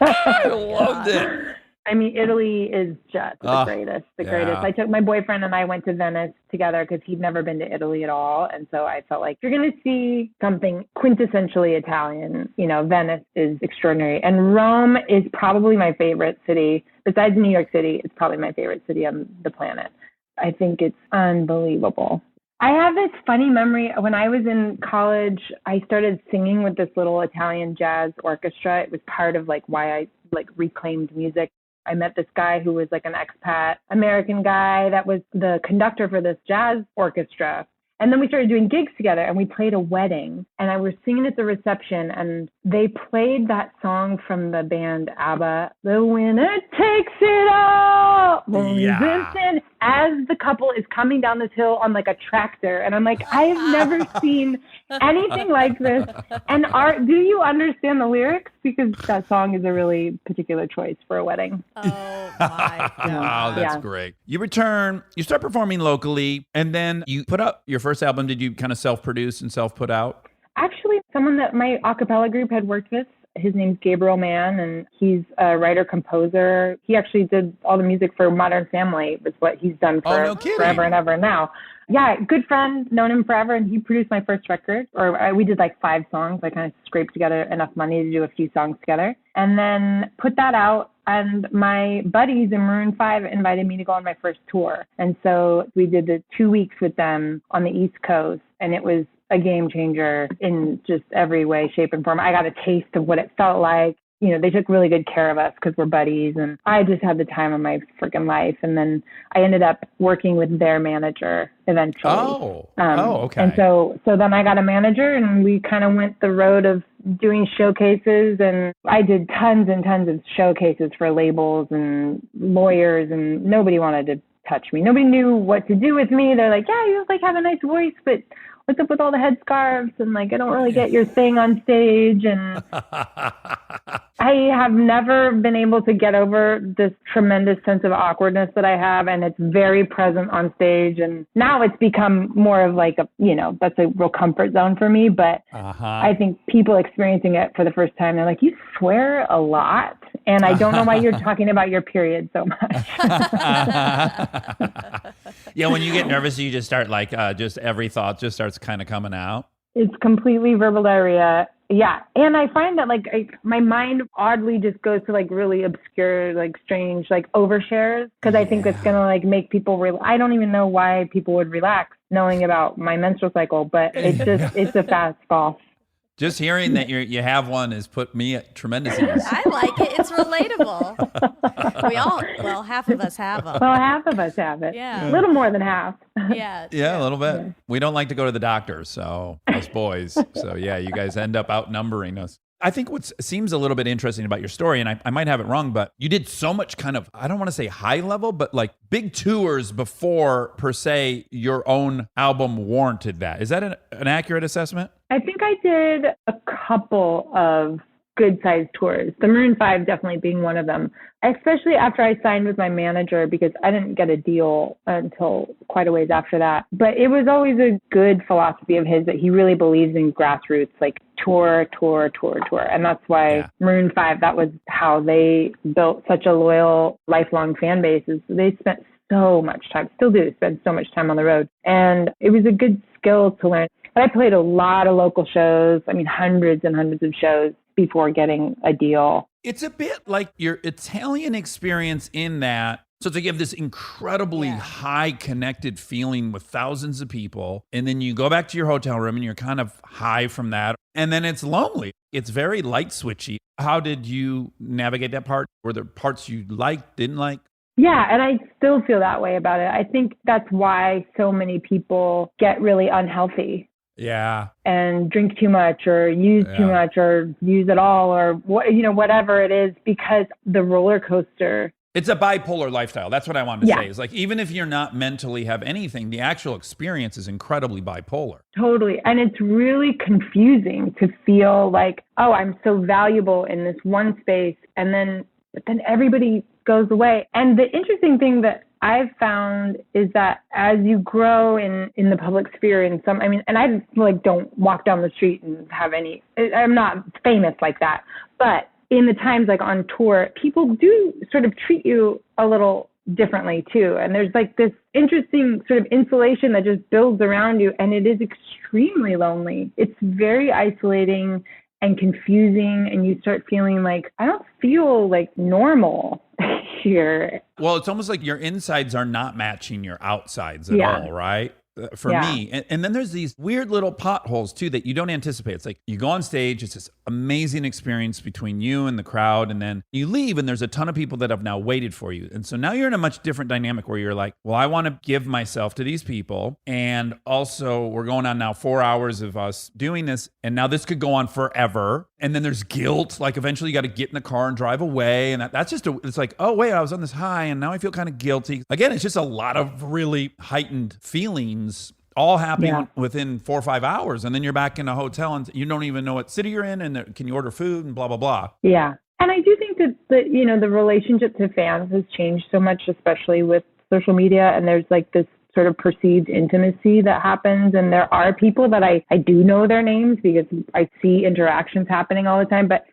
I loved it. I mean, Italy is just the greatest, greatest. I took my boyfriend and I went to Venice together because he'd never been to Italy at all. And so I felt like you're going to see something quintessentially Italian. You know, Venice is extraordinary. And Rome is probably my favorite city. Besides New York City, it's probably my favorite city on the planet. I think it's unbelievable. I have this funny memory. When I was in college, I started singing with this little Italian jazz orchestra. It was part of like why I like reclaimed music. I met this guy who was like an expat American guy that was the conductor for this jazz orchestra. And then we started doing gigs together and we played a wedding and I was singing at the reception and they played that song from the band ABBA, The Winner Takes It All. Resistance, as the couple is coming down this hill on like a tractor. And I'm like, I've never seen anything like this. And do you understand the lyrics? Because that song is a really particular choice for a wedding. Oh my God. Oh, that's great. You return, you start performing locally, and then you put out your first album. Did you kind of self-produce and self-put out? Actually, someone that my a cappella group had worked with, his name's Gabriel Mann, and he's a writer-composer. He actually did all the music for Modern Family, was what he's done for forever and ever now. Yeah, good friend, known him forever, and he produced my first record. We did like 5 songs. I kind of scraped together enough money to do a few songs together, and then put that out. And my buddies in Maroon 5 invited me to go on my first tour. And so we did the 2 weeks with them on the East Coast, and it was a game changer in just every way, shape, and form. I got a taste of what it felt like. You know, they took really good care of us because we're buddies, and I just had the time of my freaking life. And then I ended up working with their manager eventually. Okay. And so then I got a manager, and we kind of went the road of doing showcases, and I did tons and tons of showcases for labels and lawyers, and nobody wanted to touch me. Nobody knew what to do with me. They're like, yeah, you like have a nice voice, but what's up with all the headscarves? And like, I don't really get your thing on stage. And I have never been able to get over this tremendous sense of awkwardness that I have. And it's very present on stage. And now it's become more of like that's a real comfort zone for me. But I think people experiencing it for the first time, they're like, you swear a lot. And I don't know why you're talking about your period so much. Yeah, when you get nervous, you just start like, just every thought just starts kind of coming out. It's completely verbal diarrhea. Yeah. And I find that like my mind oddly just goes to like really obscure, like strange, like overshares. Cause I think it's going to like make people I don't even know why people would relax knowing about my menstrual cycle, but it's a fast fall. Just hearing that you have one has put me at tremendous ease. I like it. It's relatable. Half of us have them. Well, half of us have it. Yeah. A little more than half. Yeah. Yeah, a little bit. Yeah. We don't like to go to the doctor, so us boys. So yeah, you guys end up outnumbering us. I think what seems a little bit interesting about your story, and I might have it wrong, but you did so much kind of, I don't want to say high level, but like big tours before, per se, your own album warranted that. Is that an accurate assessment? I think I did a couple of good-sized tours, the Maroon 5 definitely being one of them, especially after I signed with my manager, because I didn't get a deal until quite a ways after that. But it was always a good philosophy of his that he really believes in grassroots, like tour. And that's why Maroon 5, that was how they built such a loyal, lifelong fan base. Is they spent so much time, still do spend so much time on the road. And it was a good skill to learn. But I played a lot of local shows, hundreds and hundreds of shows before getting a deal. It's a bit like your Italian experience in that So it's like you have this incredibly high connected feeling with thousands of people. And then you go back to your hotel room and you're kind of high from that. And then it's lonely. It's very light switchy. How did you navigate that part? Were there parts you liked, didn't like? Yeah, and I still feel that way about it. I think that's why so many people get really unhealthy Yeah. and drink too much or use too much or use it all or whatever it is, because the roller coaster. It's a bipolar lifestyle. That's what I wanted to say. It's like, even if you're not mentally have anything, the actual experience is incredibly bipolar. Totally. And it's really confusing to feel like, oh, I'm so valuable in this one space. But then everybody goes away. And the interesting thing that I've found is that as you grow in the public sphere and I don't walk down the street and have I'm not famous like that, but in the times like on tour, people do sort of treat you a little differently too. And there's like this interesting sort of insulation that just builds around you. And it is extremely lonely. It's very isolating and confusing. And you start feeling like, I don't feel like normal here. Well, it's almost like your insides are not matching your outsides at all, right? For me. And then there's these weird little potholes too that you don't anticipate. It's like you go on stage, it's this amazing experience between you and the crowd, and then you leave and there's a ton of people that have now waited for you. And so now you're in a much different dynamic where you're like, well, I want to give myself to these people. And also we're going on now 4 hours of us doing this. And now this could go on forever. And then there's guilt. Like eventually you got to get in the car and drive away. And that's just, it's like, oh wait, I was on this high and now I feel kind of guilty. Again, it's just a lot of really heightened feelings all happening within 4 or 5 hours. And then you're back in a hotel and you don't even know what city you're in and can you order food and blah, blah, blah. Yeah. And I do think that the relationship to fans has changed so much, especially with social media. And there's like this sort of perceived intimacy that happens. And there are people that I do know their names because I see interactions happening all the time. But,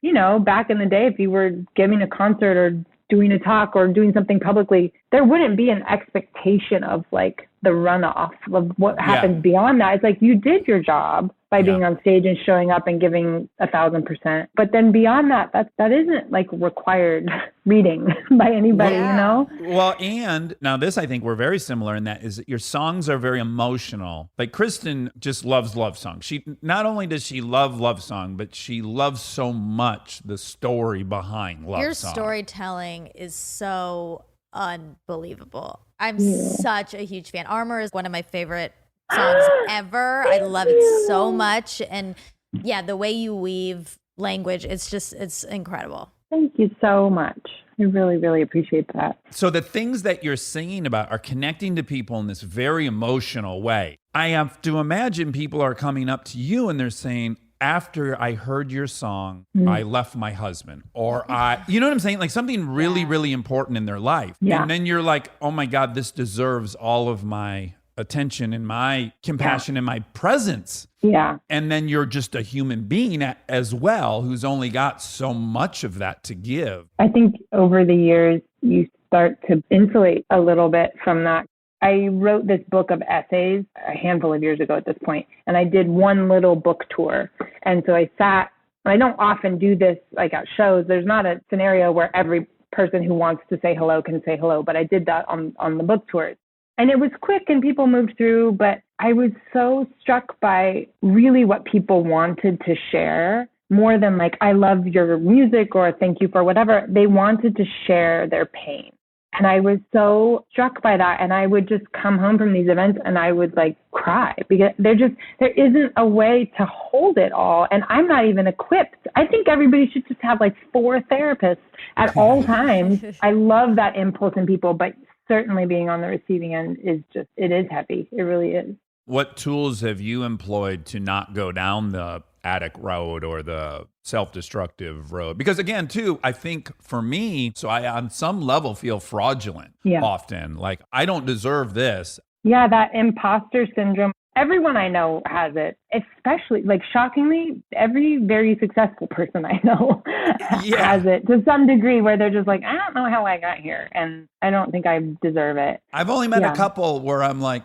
back in the day, if you were giving a concert or doing a talk or doing something publicly, there wouldn't be an expectation of like the runoff of what happens beyond that. It's like you did your job by being on stage and showing up and giving 1,000%. But then beyond that, that isn't like required reading by anybody, Well, and now this, I think we're very similar in that is that your songs are very emotional. Like Kristen just loves love songs. She not only does she love song, but she loves so much the story behind love Your song. storytelling is so unbelievable. I'm such a huge fan. Armor is one of my favorite songs ever. I love it so much. And the way you weave language, it's incredible. Thank you so much. I really, really appreciate that. So the things that you're singing about are connecting to people in this very emotional way. I have to imagine people are coming up to you and they're saying, after I heard your song, I left my husband, or you know what I'm saying? Like something really, really important in their life. Yeah. And then you're like, oh my God, this deserves all of my attention and my compassion and my presence. Yeah. And then you're just a human being as well, who's only got so much of that to give. I think over the years, you start to insulate a little bit from that. I wrote this book of essays a handful of years ago at this point, and I did one little book tour. And so I sat, and I don't often do this like at shows. There's not a scenario where every person who wants to say hello can say hello, but I did that on the book tours. And it was quick and people moved through, but I was so struck by really what people wanted to share more than like, I love your music or thank you for whatever. They wanted to share their pain. And I was so struck by that. And I would just come home from these events and I would like cry because there isn't a way to hold it all. And I'm not even equipped. I think everybody should just have like 4 therapists at all times. I love that impulse in people, but certainly being on the receiving end it is heavy. It really is. What tools have you employed to not go down the addict road or the self-destructive road? Because again, too, I think for me, so I on some level feel fraudulent often. Like, I don't deserve this. Yeah, that imposter syndrome. Everyone I know has it, especially, like, shockingly, every very successful person I know has it to some degree where they're just like, I don't know how I got here, and I don't think I deserve it. I've only met a couple where I'm like,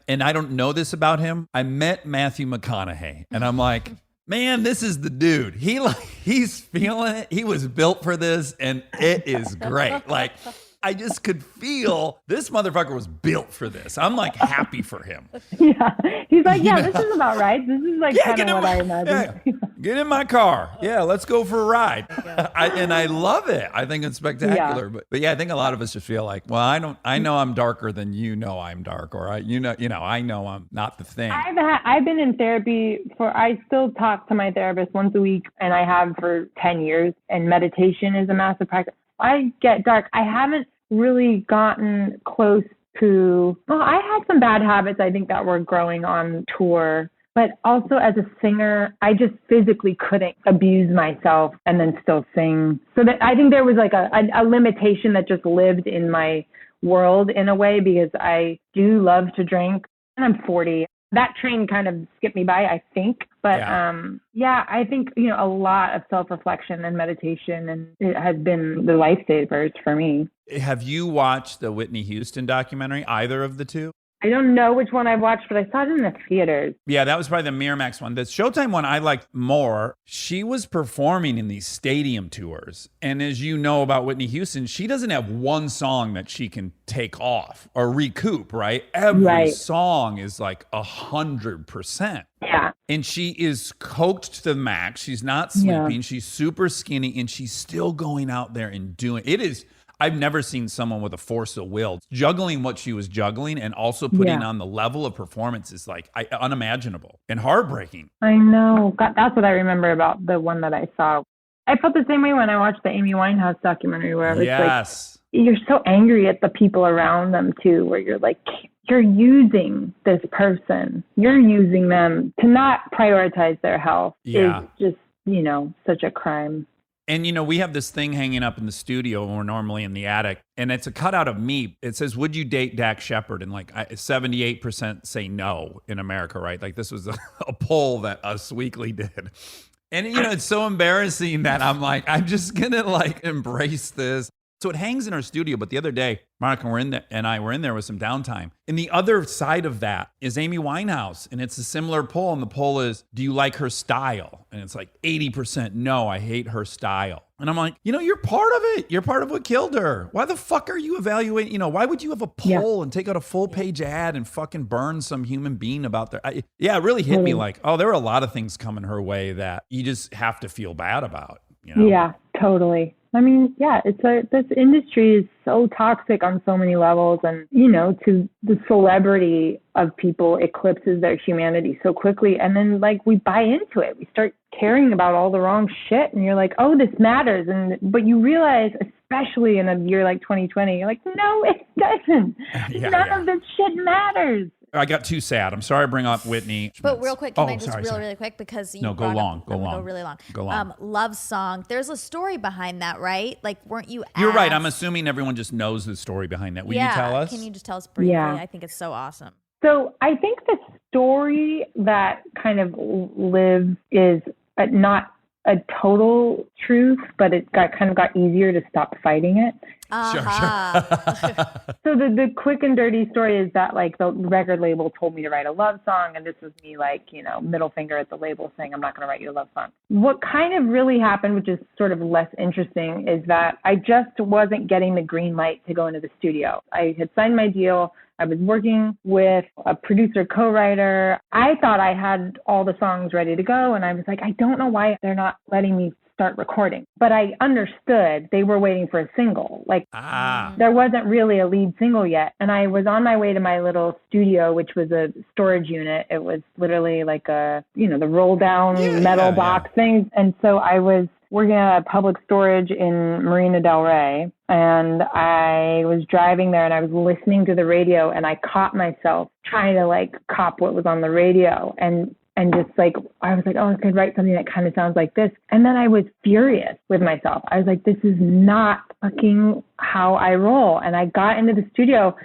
and I don't know this about him. I met Matthew McConaughey, and I'm like, man, this is the dude. He's feeling it. He was built for this, and it is great. Like, I just could feel this motherfucker was built for this. I'm like happy for him. Yeah. He's like, yeah, this is about right. This is like kind of what I imagined. Yeah. Get in my car. Yeah, let's go for a ride. And I love it. I think it's spectacular. Yeah. But yeah, I think a lot of us just feel like, well, I know I'm darker than you know I'm dark, or I know I'm not the thing. I've been in therapy I still talk to my therapist once a week, and I have for 10 years, and meditation is a massive practice. I get dark. I haven't really gotten close to, I had some bad habits, I think, that were growing on tour. But also as a singer, I just physically couldn't abuse myself and then still sing. So that I think there was like a limitation that just lived in my world in a way, because I do love to drink, and I'm 40. That train kind of skipped me by, I think. But I think, a lot of self-reflection and meditation, and it has been the lifesavers for me. Have you watched the Whitney Houston documentary, either of the two? I don't know which one I've watched, but I saw it in the theaters. Yeah, that was probably the Miramax one. The Showtime one I liked more. She was performing in these stadium tours. And as you know about Whitney Houston, she doesn't have one song that she can take off or recoup, right? Every song is like 100%. Yeah. And she is coked to the max. She's not sleeping. Yeah. She's super skinny, and she's still going out there and doing it. I've never seen someone with a force of will juggling what she was juggling, and also putting on the level of performance is like unimaginable and heartbreaking. I know. God, that's what I remember about the one that I saw. I felt the same way when I watched the Amy Winehouse documentary, where it's like, you're so angry at the people around them too, where you're like, you're using this person. You're using them. To not prioritize their health is just, such a crime. And, we have this thing hanging up in the studio when we're normally in the attic, and it's a cutout of me. It says, would you date Dax Shepard? And 78% say no in America, right? Like, this was a poll that Us Weekly did. And, it's so embarrassing that I'm like, I'm just going to embrace this. So it hangs in our studio. But the other day, Monica and I were in there with some downtime. And the other side of that is Amy Winehouse. And it's a similar poll. And the poll is, do you like her style? And it's like 80% no, I hate her style. And I'm like, you're part of it. You're part of what killed her. Why the fuck are you evaluating? Why would you have a poll and take out a full page ad and fucking burn some human being about their... it really hit me like, there were a lot of things coming her way that you just have to feel bad about. Yeah, totally. I mean, this industry is so toxic on so many levels, and, to the celebrity of people eclipses their humanity so quickly. And then we buy into it. We start caring about all the wrong shit, and you're like, oh, this matters. But you realize, especially in a year like 2020, you're like, no, it doesn't. None of this shit matters. I got too sad. I'm sorry I bring up Whitney. But real quick, can I just really quick, because you go long. Go really long. Go long. Love Song. There's a story behind that, right? Weren't you asked? You're right. I'm assuming everyone just knows the story behind that. Will you tell us? Can you just tell us briefly? Yeah. I think it's so awesome. So I think the story that kind of lives is not a total truth, but it got easier to stop fighting it. Sure. So the quick and dirty story is that the record label told me to write a love song, and this was me middle finger at the label saying, I'm not going to write you a love song. What kind of really happened, which is sort of less interesting, is that I just wasn't getting the green light to go into the studio. I had signed my deal. I was working with a producer, co-writer. I thought I had all the songs ready to go, and I was like, I don't know why they're not letting me start recording. But I understood they were waiting for a single. There wasn't really a lead single yet. And I was on my way to my little studio, which was a storage unit. It was literally the roll down metal box thing. And so I was working at a public storage in Marina Del Rey. And I was driving there, and I was listening to the radio, and I caught myself trying to cop what was on the radio. And just I was like, oh, I could write something that kind of sounds like this. And then I was furious with myself. I was like, this is not fucking how I roll. And I got into the studio,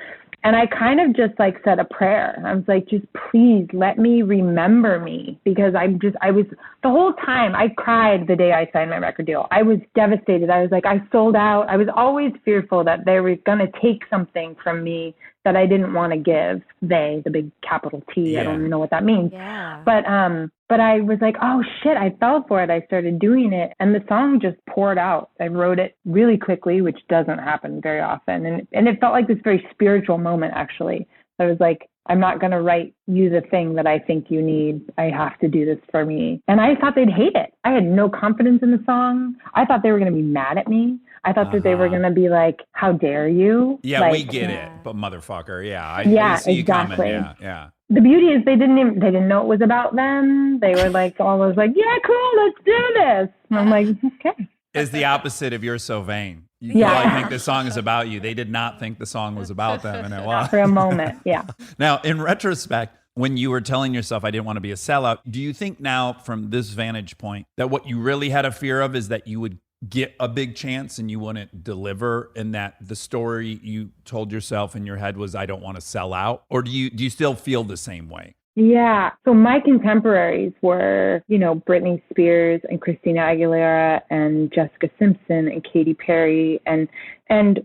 and I kind of just said a prayer. I was like, just please let me remember me, because I was the whole time I cried the day I signed my record deal. I was devastated. I was like, I sold out. I was always fearful that they were going to take something from me that I didn't want to give. They, the big capital T. I don't even know what that means. Yeah. But I was like, oh shit, I fell for it. I started doing it, and the song just poured out. I wrote it really quickly, which doesn't happen very often. And it felt like this very spiritual moment, actually. I was like, I'm not going to write you the thing that I think you need. I have to do this for me. And I thought they'd hate it. I had no confidence in the song. I thought they were going to be mad at me. I thought that they were going to be like, how dare you? Yeah, like, we get it, but motherfucker, yeah. Yeah, I see exactly. You coming. Yeah. The beauty is they didn't know it was about them. They were like, always like, yeah, cool, let's do this. And I'm like, okay. Is the opposite of You're So Vain. You probably think the song is about you. They did not think the song was about them, and it was. For a moment, yeah. Now, in retrospect, when you were telling yourself, I didn't want to be a sellout, do you think now, from this vantage point, that what you really had a fear of is that you would get a big chance and you wouldn't deliver, and that the story you told yourself in your head was, I don't want to sell out? Or do you still feel the same way? Yeah. So my contemporaries were, Britney Spears and Christina Aguilera and Jessica Simpson and Katy Perry. And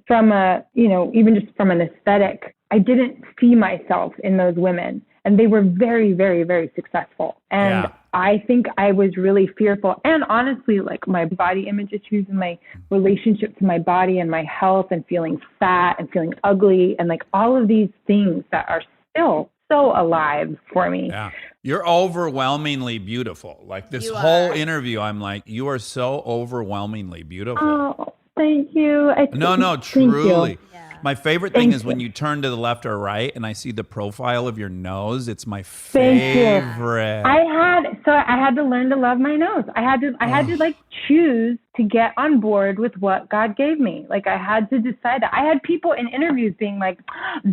from even just from an aesthetic, I didn't see myself in those women. And they were very, very, very successful. And I think I was really fearful. And honestly, like my body image issues and my relationship to my body and my health and feeling fat and feeling ugly and like all of these things that are still so alive for me. Yeah. You're overwhelmingly beautiful. Like this whole interview, I'm like, you are so overwhelmingly beautiful. Oh, thank you. No, truly. Yeah. My favorite thing is when you turn to the left or right and I see the profile of your nose. It's my favorite. I had to learn to love my nose. I had to like choose to get on board with what God gave me. Like I had to decide that. I had people in interviews being like,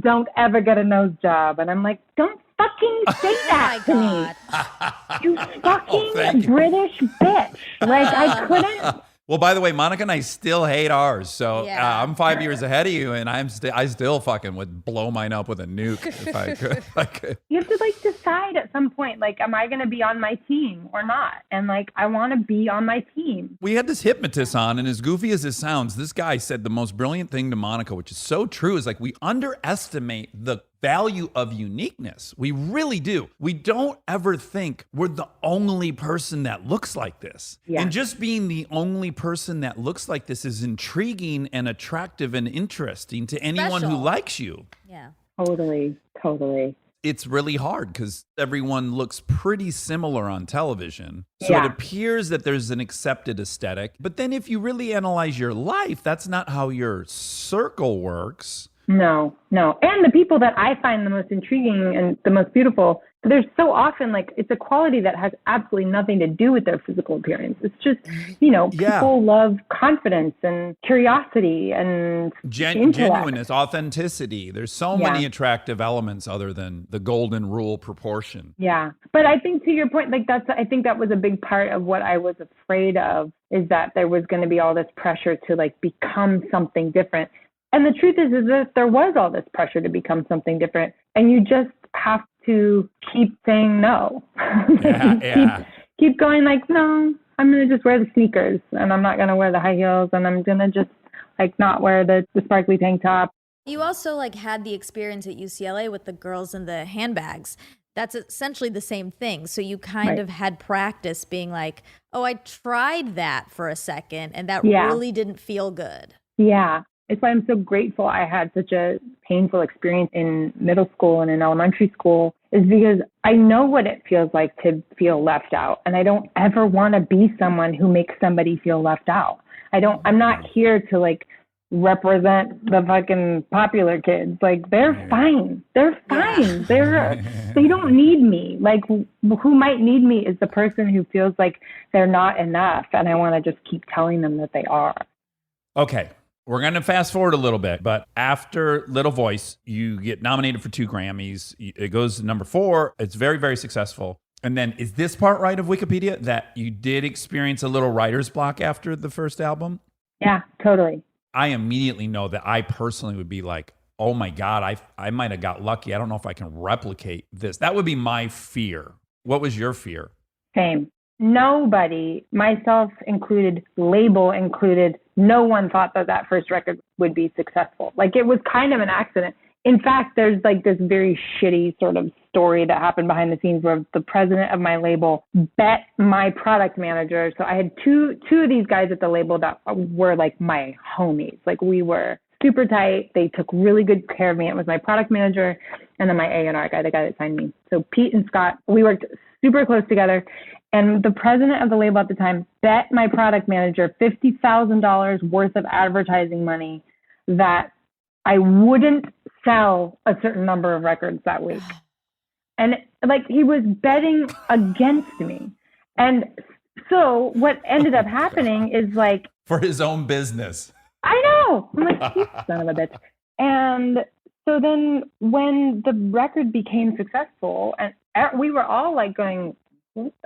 don't ever get a nose job. And I'm like, don't fucking say that to me. You fucking British bitch. Like I couldn't. Well, by the way, Monica and I still hate ours. So I'm 5 years ahead of you, and I still fucking would blow mine up with a nuke if I could. You have to like decide at some point, like, am I going to be on my team or not? And like, I want to be on my team. We had this hypnotist on, and as goofy as it sounds, this guy said the most brilliant thing to Monica, which is so true, is like we underestimate the value of uniqueness. We really do. We don't ever think we're the only person that looks like this. Yeah. And just being the only person that looks like this is intriguing and attractive and interesting to anyone who likes you. Yeah. Totally. It's really hard because everyone looks pretty similar on television. So it appears that there's an accepted aesthetic. But then if you really analyze your life, that's not how your circle works. No. And the people that I find the most intriguing and the most beautiful, they're so often like, it's a quality that has absolutely nothing to do with their physical appearance. It's just, people love confidence and curiosity and genuineness, authenticity. There's so many attractive elements other than the golden rule proportion. Yeah. But I think to your point, like I think that was a big part of what I was afraid of, is that there was going to be all this pressure to like become something different. And the truth is that there was all this pressure to become something different. And you just have to keep saying no. Keep going like, no, I'm going to just wear the sneakers and I'm not going to wear the high heels and I'm going to just like not wear the sparkly tank top. You also like had the experience at UCLA with the girls and the handbags. That's essentially the same thing. So you kind of had practice being like, oh, I tried that for a second and that really didn't feel good. Yeah. It's why I'm so grateful I had such a painful experience in middle school and in elementary school, is because I know what it feels like to feel left out. And I don't ever want to be someone who makes somebody feel left out. I'm not here to like represent the fucking popular kids. Like they're fine. They're fine. They don't need me. Like who might need me is the person who feels like they're not enough. And I want to just keep telling them that they are. Okay. We're going to fast forward a little bit, but after Little Voice, you get nominated for 2 Grammys. It goes to number 4. It's very, very successful. And then is this part right of Wikipedia, that you did experience a little writer's block after the first album? Yeah, totally. I immediately know that I personally would be like, oh my God, I might have got lucky. I don't know if I can replicate this. That would be my fear. What was your fear? Same. Nobody, myself included, label included, no one thought that first record would be successful. Like it was kind of an accident. in fact, there's like this very shitty sort of story that happened behind the scenes where the president of my label bet my product manager. So I had two of these guys at the label that were like my homies. Like we were super tight. They took really good care of me. It was my product manager and then my A&R guy, the guy that signed me. So Pete and Scott, we worked super close together. And the president of the label at the time bet my product manager $50,000 worth of advertising money that I wouldn't sell a certain number of records that week. And like he was betting against me. And so what ended up happening is like, For his own business. I know. I'm like, you son of a bitch. And so then when the record became successful and we were all like going,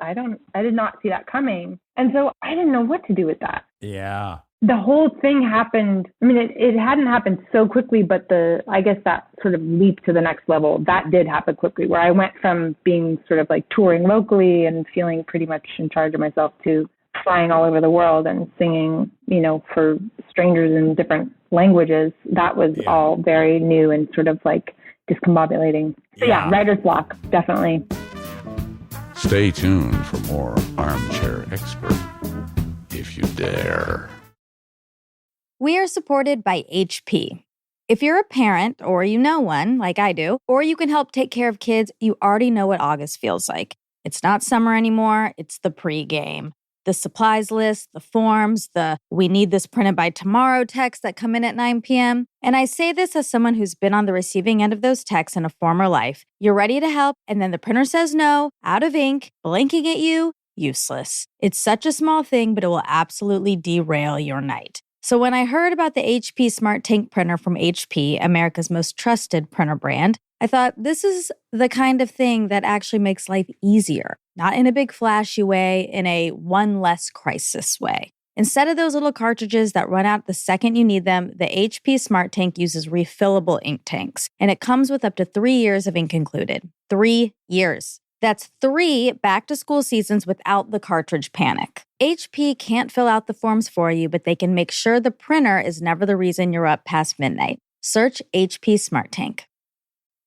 I did not see that coming. And so I didn't know what to do with that. Yeah. The whole thing happened. I mean, it hadn't happened so quickly, but I guess that sort of leap to the next level, that did happen quickly, where I went from being sort of like touring locally and feeling pretty much in charge of myself to flying all over the world and singing, you know, for strangers in different languages. That was all very new and sort of like discombobulating. So yeah, writer's block, definitely. Stay tuned for more Armchair Expert, if you dare. We are supported by HP. If you're a parent or you know one, like I do, or you can help take care of kids, you already know what August feels like. It's not summer anymore, it's the pregame. The supplies list, the forms, the "we need this printed by tomorrow" texts that come in at 9 p.m. And I say this as someone who's been on the receiving end of those texts in a former life. You're ready to help, and then the printer says no, out of ink, blinking at you, useless. It's such a small thing, but it will absolutely derail your night. So when I heard about the HP Smart Tank printer from HP, America's most trusted printer brand, I thought this is the kind of thing that actually makes life easier, not in a big flashy way, in a one less crisis way. Instead of those little cartridges that run out the second you need them, the HP Smart Tank uses refillable ink tanks, and it comes with up to 3 years of ink included. 3 years. That's 3 back-to-school seasons without the cartridge panic. HP can't fill out the forms for you, but they can make sure the printer is never the reason you're up past midnight. Search HP Smart Tank.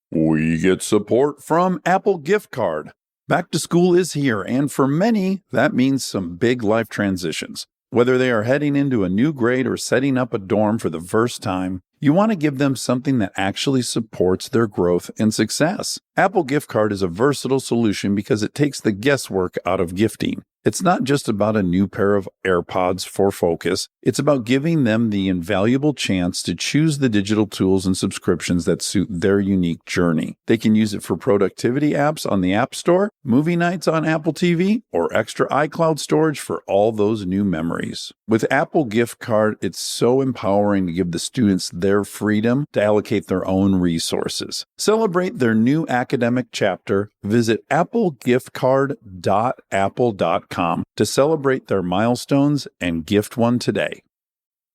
We get support from Apple Gift Card. Back to school is here, and for many, that means some big life transitions. Whether they are heading into a new grade or setting up a dorm for the first time, you want to give them something that actually supports their growth and success. Apple Gift Card is a versatile solution because it takes the guesswork out of gifting. It's not just about a new pair of AirPods for focus. It's about giving them the invaluable chance to choose the digital tools and subscriptions that suit their unique journey. They can use it for productivity apps on the App Store, movie nights on Apple TV, or extra iCloud storage for all those new memories. With Apple Gift Card, it's so empowering to give the students their freedom to allocate their own resources. Celebrate their new academic chapter. Visit applegiftcard.apple.com to celebrate their milestones and gift one today.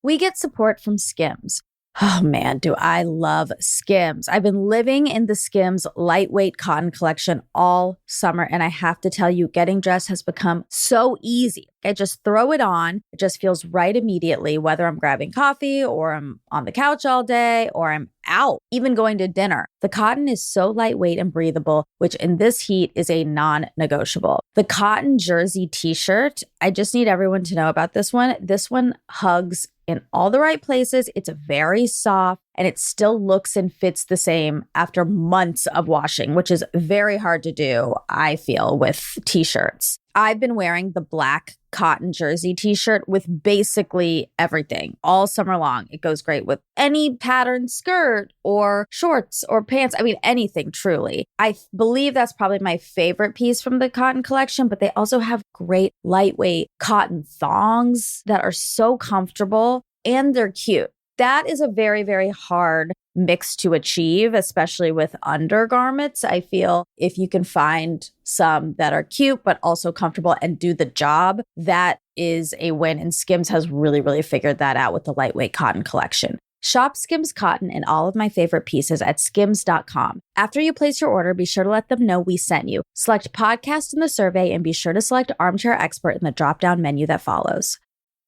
We get support from Skims. Oh man, do I love Skims. I've been living in the Skims lightweight cotton collection all summer, and I have to tell you, getting dressed has become so easy. I just throw it on. It just feels right immediately, whether I'm grabbing coffee or I'm on the couch all day or I'm out, even going to dinner. The cotton is so lightweight and breathable, which in this heat is a non-negotiable. The cotton jersey t-shirt, I just need everyone to know about this one. This one hugs in all the right places. It's very soft and it still looks and fits the same after months of washing, which is very hard to do, I feel, with t-shirts. I've been wearing the black cotton jersey t-shirt with basically everything all summer long. It goes great with any patterned skirt or shorts or pants. I mean, anything truly. I believe that's probably my favorite piece from the cotton collection, but they also have great lightweight cotton thongs that are so comfortable and they're cute. That is a very, very hard mix to achieve, especially with undergarments. I feel if you can find some that are cute, but also comfortable and do the job, that is a win. And Skims has really, really figured that out with the lightweight cotton collection. Shop Skims Cotton and all of my favorite pieces at skims.com. After you place your order, be sure to let them know we sent you. Select podcast in the survey and be sure to select Armchair Expert in the drop-down menu that follows.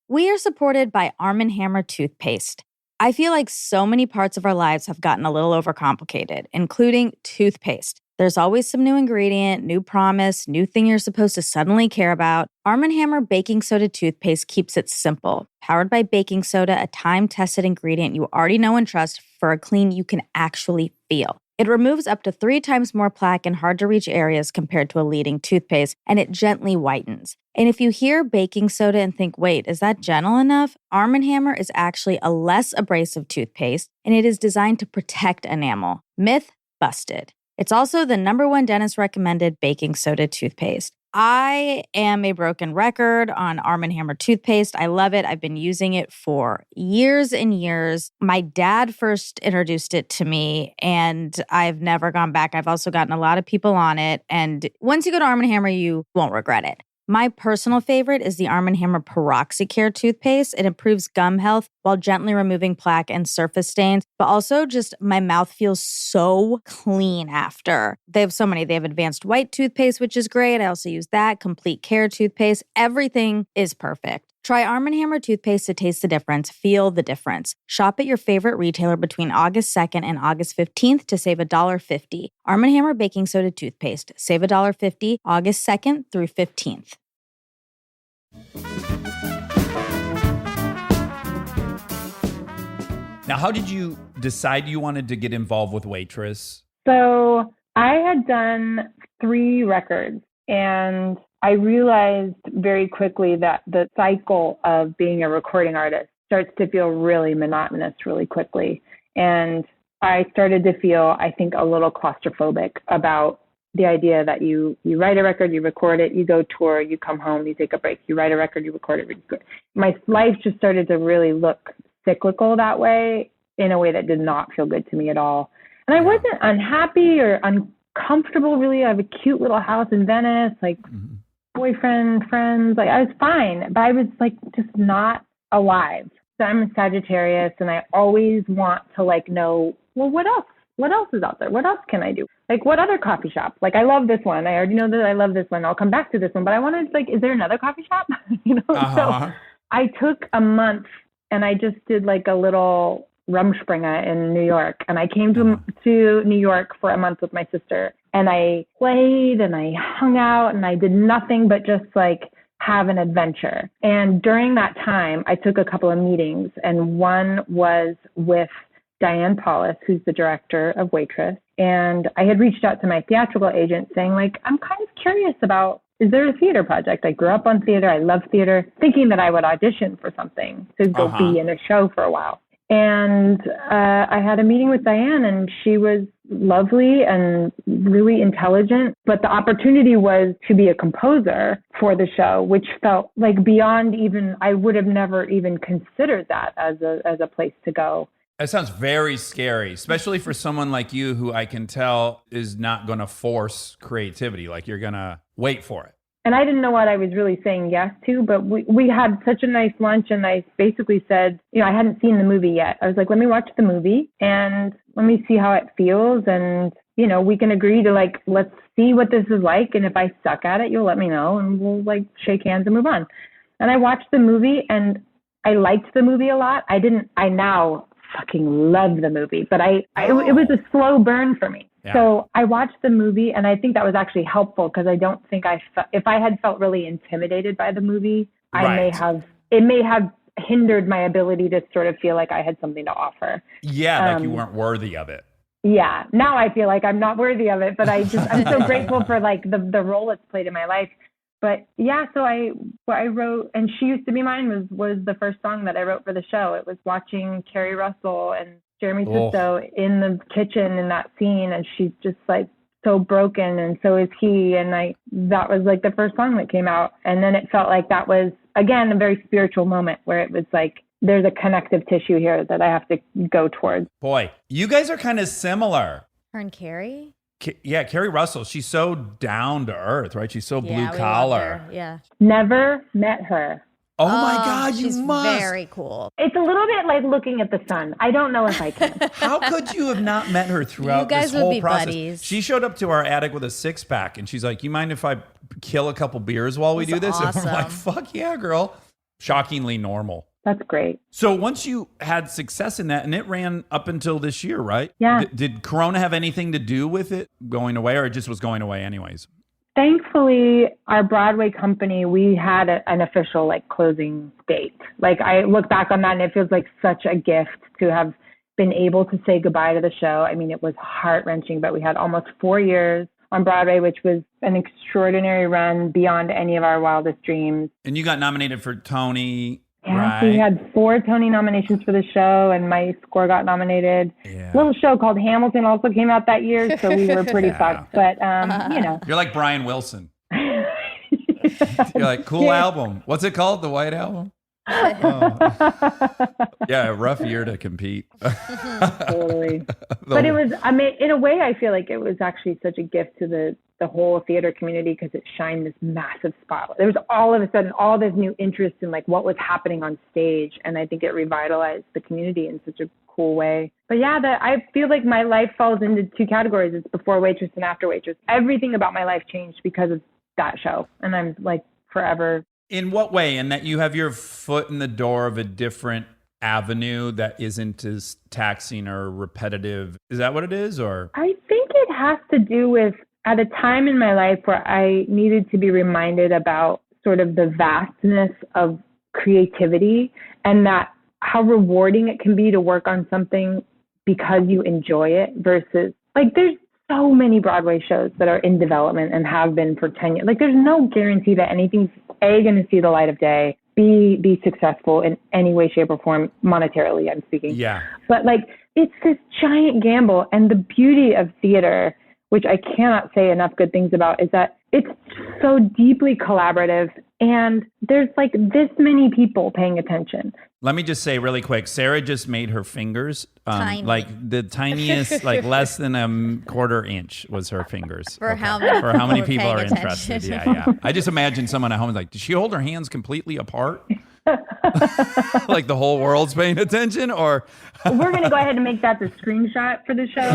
We are supported by Arm & Hammer toothpaste. I feel like so many parts of our lives have gotten a little overcomplicated, including toothpaste. There's always some new ingredient, new promise, new thing you're supposed to suddenly care about. Arm & Hammer baking soda toothpaste keeps it simple. Powered by baking soda, a time-tested ingredient you already know and trust for a clean you can actually feel. It removes up to 3 times more plaque in hard-to-reach areas compared to a leading toothpaste, and it gently whitens. And if you hear baking soda and think, wait, is that gentle enough? Arm & Hammer is actually a less abrasive toothpaste, and it is designed to protect enamel. Myth busted. It's also the #1 dentist-recommended baking soda toothpaste. I am a broken record on Arm & Hammer toothpaste. I love it. I've been using it for years and years. My dad first introduced it to me, and I've never gone back. I've also gotten a lot of people on it, and once you go to Arm & Hammer, you won't regret it. My personal favorite is the Arm & Hammer Peroxicare toothpaste. It improves gum health while gently removing plaque and surface stains, but also just my mouth feels so clean after. They have so many. They have advanced white toothpaste, which is great. I also use that. Complete Care toothpaste. Everything is perfect. Try Arm & Hammer toothpaste to taste the difference. Feel the difference. Shop at your favorite retailer between August 2nd and August 15th to save $1.50. Arm & Hammer baking soda toothpaste. Save $1.50 August 2nd through 15th. Now, how did you decide you wanted to get involved with Waitress? So I had done 3 records, and I realized very quickly that the cycle of being a recording artist starts to feel really monotonous really quickly. And I started to feel, I think, a little claustrophobic about the idea that you write a record, you record it, you go tour, you come home, you take a break, you write a record, you record it. My life just started to really look cyclical that way, in a way that did not feel good to me at all. And I wasn't unhappy or uncomfortable, really. I have a cute little house in Venice, like boyfriend, friends, like I was fine, but I was like just not alive. So I'm a Sagittarius, and I always want to like know, well, what else? What else is out there? What else can I do? Like, what other coffee shop? Like, I love this one. I already know that I love this one. I'll come back to this one, but I wanted, like, is there another coffee shop? So I took a month, and I just did like a little Rumspringa in New York. And I came to New York for a month with my sister, and I played and I hung out and I did nothing but just like have an adventure. And during that time, I took a couple of meetings, and one was with Diane Paulus, who's the director of Waitress. And I had reached out to my theatrical agent saying, like, I'm kind of curious about, is there a theater project? I grew up on theater. I love theater, thinking that I would audition for something to go be in a show for a while. And I had a meeting with Diane, and she was lovely and really intelligent. But the opportunity was to be a composer for the show, which felt like beyond even, I would have never even considered that as a place to go. That sounds very scary, especially for someone like you who I can tell is not going to force creativity. Like, you're going to wait for it. And I didn't know what I was really saying yes to, but we had such a nice lunch, and I basically said, I hadn't seen the movie yet. I was like, let me watch the movie and let me see how it feels. And, we can agree to like, let's see what this is like. And if I suck at it, you'll let me know, and we'll like shake hands and move on. And I watched the movie, and I liked the movie a lot. I now fucking love the movie, but it was a slow burn for me. Yeah. So I watched the movie, and I think that was actually helpful, because I don't think if I had felt really intimidated by the movie, it may have hindered my ability to sort of feel like I had something to offer. Yeah, like you weren't worthy of it. Yeah. Now I feel like I'm not worthy of it, but I'm so grateful for like the role it's played in my life. But yeah, so I wrote, and She Used to Be Mine was the first song that I wrote for the show. It was watching Carrie Russell and Jeremy Sisto in the kitchen in that scene, and she's just like so broken, and so is he. And that was like the first song that came out. And then it felt like that was, again, a very spiritual moment where it was like, there's a connective tissue here that I have to go towards. Boy, you guys are kind of similar. Her and Carrie? Yeah, Carrie Russell. She's so down to earth, right? She's so blue collar. Yeah. Never met her. Oh my God, you must. She's very cool. It's a little bit like looking at the sun. I don't know if I can. How could you have not met her throughout this whole process? Buddies. She showed up to our attic with a 6-pack, and she's like, you mind if I kill a couple beers while we do this? Awesome. And we're like, fuck yeah, girl. Shockingly normal. That's great. So once you had success in that, and it ran up until this year, right? Yeah. Did Corona have anything to do with it going away, or it just was going away anyways? Thankfully, our Broadway company, we had an official like closing date. Like I look back on that and it feels like such a gift to have been able to say goodbye to the show. I mean, it was heart-wrenching, but we had almost 4 years on Broadway, which was an extraordinary run beyond any of our wildest dreams. And you got nominated for Tony, Yeah, right? we had 4 Tony nominations for the show, and my score got nominated. Yeah. A little show called Hamilton also came out that year, so we were pretty fucked. But, you know. You're like Brian Wilson. You're like, cool album. What's it called? The White Album? Oh. Yeah, a rough year to compete. Totally. But it was, I mean, in a way, I feel like it was actually such a gift to the whole theater community because it shined this massive spotlight. There was all of a sudden all this new interest in like what was happening on stage. And I think it revitalized the community in such a cool way. But yeah, I feel like my life falls into 2 categories. It's before Waitress and after Waitress. Everything about my life changed because of that show. And I'm like forever. In what way? In that you have your foot in the door of a different avenue that isn't as taxing or repetitive. Is that what it is? Or I think it has to do with at a time in my life where I needed to be reminded about sort of the vastness of creativity and that how rewarding it can be to work on something because you enjoy it versus like there's so many Broadway shows that are in development and have been for 10 years. Like there's no guarantee that anything's going to see the light of day, be successful in any way, shape or form, monetarily I'm speaking. yeah. But like, it's this giant gamble. And the beauty of theater, which I cannot say enough good things about, is that it's so deeply collaborative and there's like this many people paying attention. Let me just say really quick, Sarah just made her fingers Tiny. like the tiniest, like less than a quarter inch was her fingers. For how many For how many people people are are paying interested. attention. Yeah. I just imagine someone at home is like, does she hold her hands completely apart? Like the whole world's paying attention, or We're going to go ahead and make that the screenshot for the show.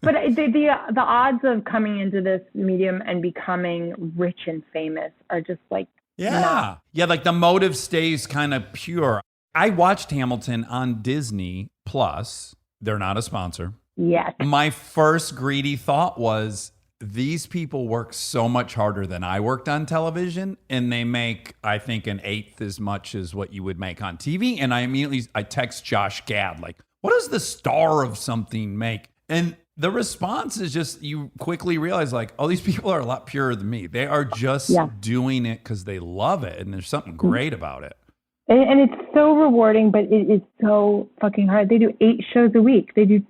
But the odds of coming into this medium and becoming rich and famous are just like, yeah. Yeah, like the motive stays kind of pure. I watched Hamilton on Disney Plus. They're not a sponsor. yes. My first greedy thought was, these people work so much harder than I worked on television, and they make, I think, an eighth as much as what you would make on TV. And I text Josh Gad, like, what does the star of something make? And the response is just, you quickly realize, like, oh, these people are a lot purer than me. They are just doing it because they love it, and there's something great about it. And it's so rewarding, but it is so fucking hard. They do 8 shows a week. They do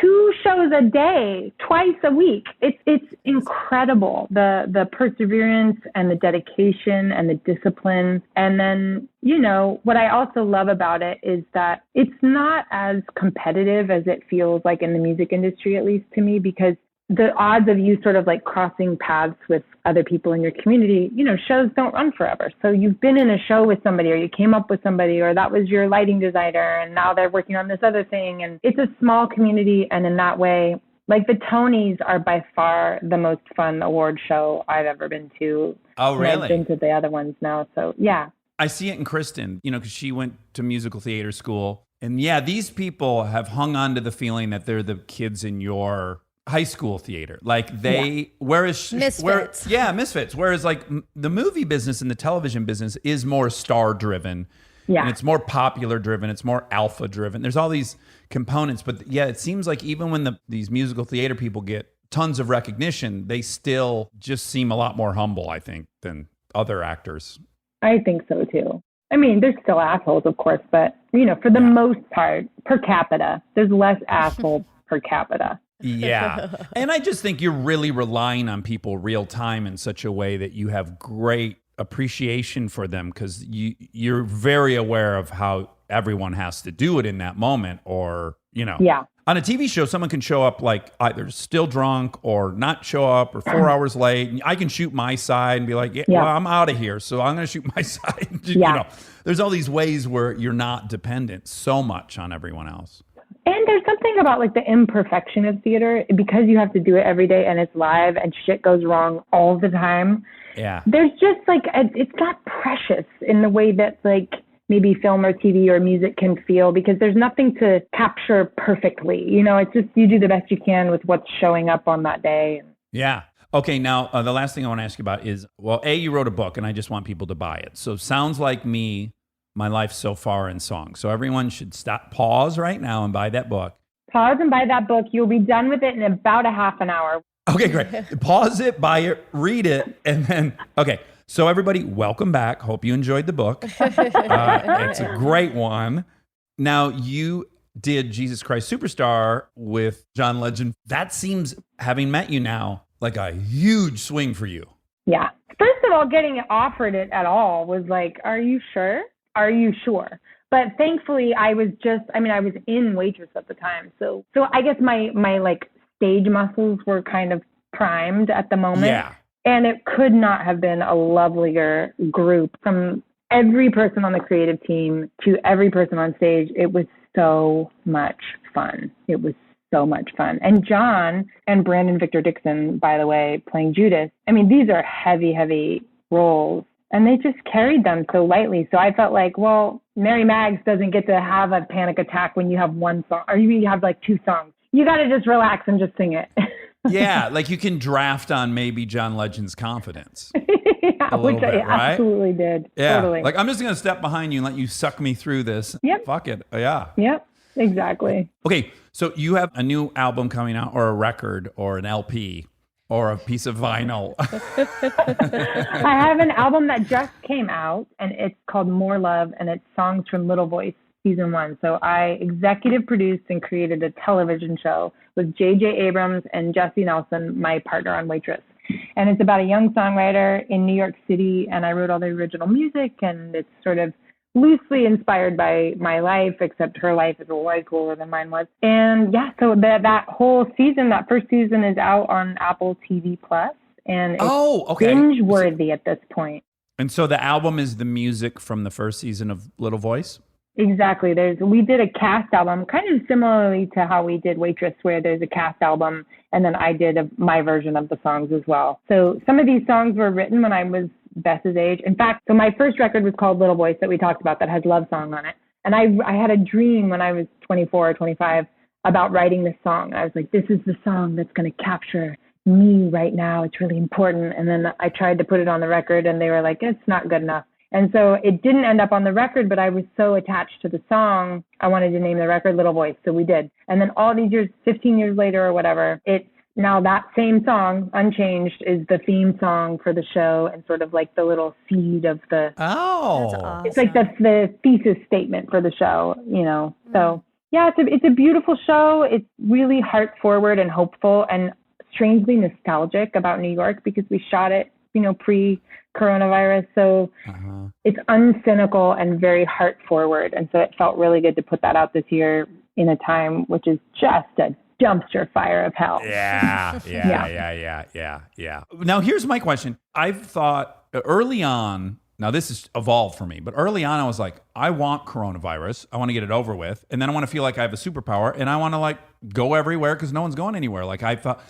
two shows a day, twice a week. It's incredible. The perseverance and the dedication and the discipline. And then, you know, what I also love about it is that it's not as competitive as it feels like in the music industry, at least to me, because the odds of you sort of like crossing paths with other people in your community, you know, shows don't run forever. So you've been in a show with somebody, or you came up with somebody, or that was your lighting designer, and now they're working on this other thing. And it's a small community. And in that way, like the Tonys are by far the most fun award show I've ever been to. Oh, And I've really? been to the other ones now. So yeah. I see it in Kristen, you know, because she went to musical theater school. And yeah, these people have hung on to the feeling that they're the kids in your high school theater. Like Misfits. Misfits. Whereas like the movie business and the television business is more star driven. Yeah. And it's more popular driven. It's more alpha driven. There's all these components. But yeah, it seems like even when these musical theater people get tons of recognition, they still just seem a lot more humble, I think, than other actors. I think so too. I mean, there's still assholes, of course, but you know, for the most part, per capita, there's less asshole per capita. Yeah. And I just think you're really relying on people real time in such a way that you have great appreciation for them, because you're very aware of how everyone has to do it in that moment, or, you know. Yeah. On a TV show, someone can show up like either still drunk or not show up or 4 hours late. And I can shoot my side and be like, well, I'm out of here, so I'm going to shoot my side. You know, there's all these ways where you're not dependent so much on everyone else. And there's something about like the imperfection of theater because you have to do it every day and it's live and shit goes wrong all the time. Yeah. There's just like, it's not precious in the way that like maybe film or TV or music can feel because there's nothing to capture perfectly. You know, it's just you do the best you can with what's showing up on that day. Yeah. Okay, now the last thing I want to ask you about is, well, A, you wrote a book and I just want people to buy it. So Sounds Like Me, My Life So Far in Song. So everyone should pause right now and buy that book. Pause and buy that book. You'll be done with it in about a half an hour. Okay, great. Pause it, buy it, read it, and then, okay. So everybody, welcome back. Hope you enjoyed the book. It's a great one. Now, you did Jesus Christ Superstar with John Legend. That seems, having met you now, like a huge swing for you. Yeah. First of all, getting offered it at all was like, are you sure? Are you sure? But thankfully, I was in Waitress at the time. So I guess my like stage muscles were kind of primed at the moment. Yeah. And it could not have been a lovelier group from every person on the creative team to every person on stage. It was so much fun. It was so much fun. And John and Brandon Victor Dixon, by the way, playing Judas. I mean, these are heavy, heavy roles. And they just carried them so lightly. So I felt like, well, Mary Maggs doesn't get to have a panic attack when you have one song, or you have like two songs. You got to just relax and just sing it. Yeah, like you can draft on maybe John Legend's confidence. Yeah, which bit, I right? absolutely did. Yeah, Totally. like I'm just going to step behind you and let you suck me through this. Yep. Fuck it. Yeah. Yep, exactly. Okay, so you have a new album coming out, or a record, or an LP, or a piece of vinyl. I have an album that just came out, and it's called More Love, and it's songs from Little Voice, season 1. So I executive produced and created a television show with J.J. Abrams and Jesse Nelson, my partner on Waitress. And it's about a young songwriter in New York City, and I wrote all the original music, and it's sort of loosely inspired by my life, except her life is way cooler than mine was. And yeah, so that whole season, that first season is out on Apple TV Plus, and it's binge-worthy at this point. And so the album is the music from the first season of Little Voice? Exactly. We did a cast album, kind of similarly to how we did Waitress, where there's a cast album, and then I did my version of the songs as well. So some of these songs were written when I was Bess's age. In fact, so my first record was called Little Voice that we talked about that has Love Song on it. And I had a dream when I was 24 or 25 about writing this song. I was like, this is the song that's going to capture me right now. It's really important. And then I tried to put it on the record, and they were like, it's not good enough. And so it didn't end up on the record, but I was so attached to the song, I wanted to name the record Little Voice. So we did. And then all these years, 15 years later or whatever, it's now that same song, unchanged, is the theme song for the show and sort of like the little seed of the... Oh. That's awesome. It's like the thesis statement for the show, you know. So yeah, it's a beautiful show. It's really heart forward and hopeful and strangely nostalgic about New York because we shot it, you know, pre-coronavirus. So it's uncynical and very heart forward. And so it felt really good to put that out this year in a time which is just a dumpster fire of hell. Yeah. Now, here's my question. I've thought early on, now this has evolved for me, but early on I was like, I want coronavirus. I want to get it over with. And then I want to feel like I have a superpower and I want to like go everywhere because no one's going anywhere. Like I thought,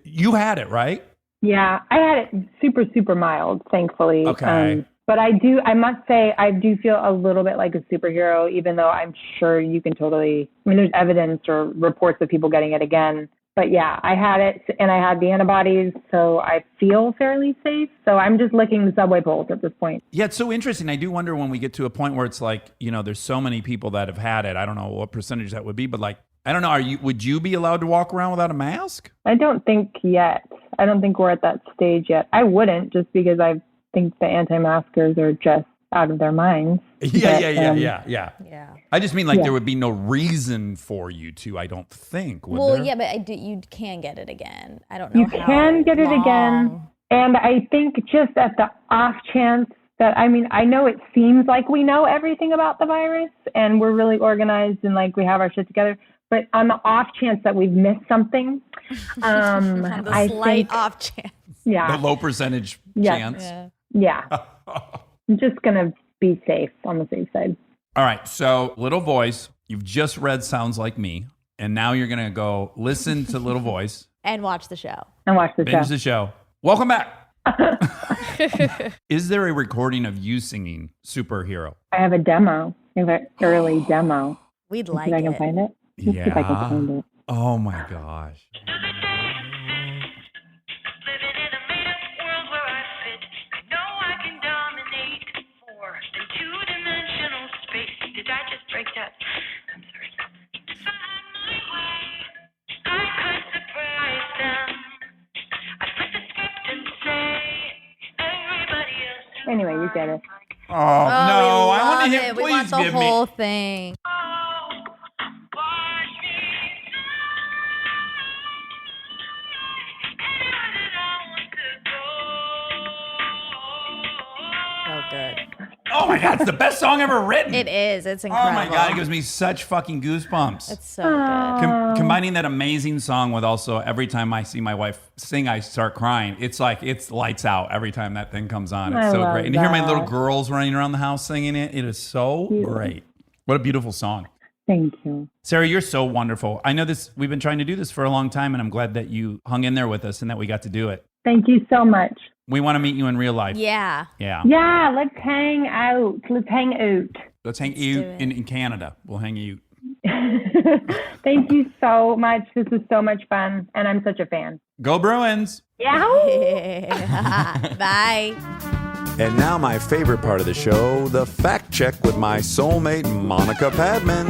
you had it, right? Yeah, I had it super, super mild, thankfully. Okay. But I must say, I do feel a little bit like a superhero, even though I'm sure you can totally, I mean, there's evidence or reports of people getting it again. But yeah, I had it and I had the antibodies, so I feel fairly safe. So I'm just licking the subway poles at this point. Yeah, it's so interesting. I do wonder when we get to a point where it's like, you know, there's so many people that have had it. I don't know what percentage that would be, but like, I don't know. Would you be allowed to walk around without a mask? I don't think yet. I don't think we're at that stage yet. I wouldn't, just because I think the anti-maskers are just out of their minds. Yeah. Yeah. I just mean like there would be no reason for you to, I don't think. Would Well, there? yeah, but you can get it again. I don't know You how can get it again. long. And I think just at the off chance that, I mean, I know it seems like we know everything about the virus and we're really organized and like we have our shit together. But on the off chance that we've missed something, On the I slight think, off chance. yeah, The low percentage Yeah. chance. Yeah. I'm just going to be safe on the safe side. All right. So, Little Voice, you've just read Sounds Like Me. And now you're going to go listen to Little Voice, And watch the show. And watch the show. binge the show. Welcome back. Is there a recording of you singing Superhero? I have a demo. I have an early demo. We'd Let's like see if I can it. find it. Let's see if I can find it. Oh my gosh. Living in a made-up world where I fit. I know I can dominate more than two-dimensional space. Did I just break that? I'm sorry. If I had my way, I could surprise them. I'd flip the script and say, everybody else. Anyway, you get it. Oh, Oh, no. we I want love to hear, it. We please want the give whole me. thing. Oh, watch me So good. Oh my God, it's the best song ever written. It is. It's Oh incredible. my God, it gives me such fucking goosebumps. It's so good. Combining that amazing song with also every time I see my wife sing, I start crying. It's like it's lights out every time that thing comes on. It's I so love great. And to hear my that. little girls running around the house singing it, it is so great. What a beautiful song. Thank you. Sarah, you're so wonderful. I know this, we've been trying to do this for a long time, and I'm glad that you hung in there with us and that we got to do it. Thank you so much. We want to meet you in real life. Yeah. Yeah. Yeah, let's hang out. Let's hang out. Let's hang you in Canada. We'll hang you. Thank you so much. This was so much fun, and I'm such a fan. Go Bruins. Yahoo! Bye. And now my favorite part of the show, the fact check with my soulmate, Monica Padman.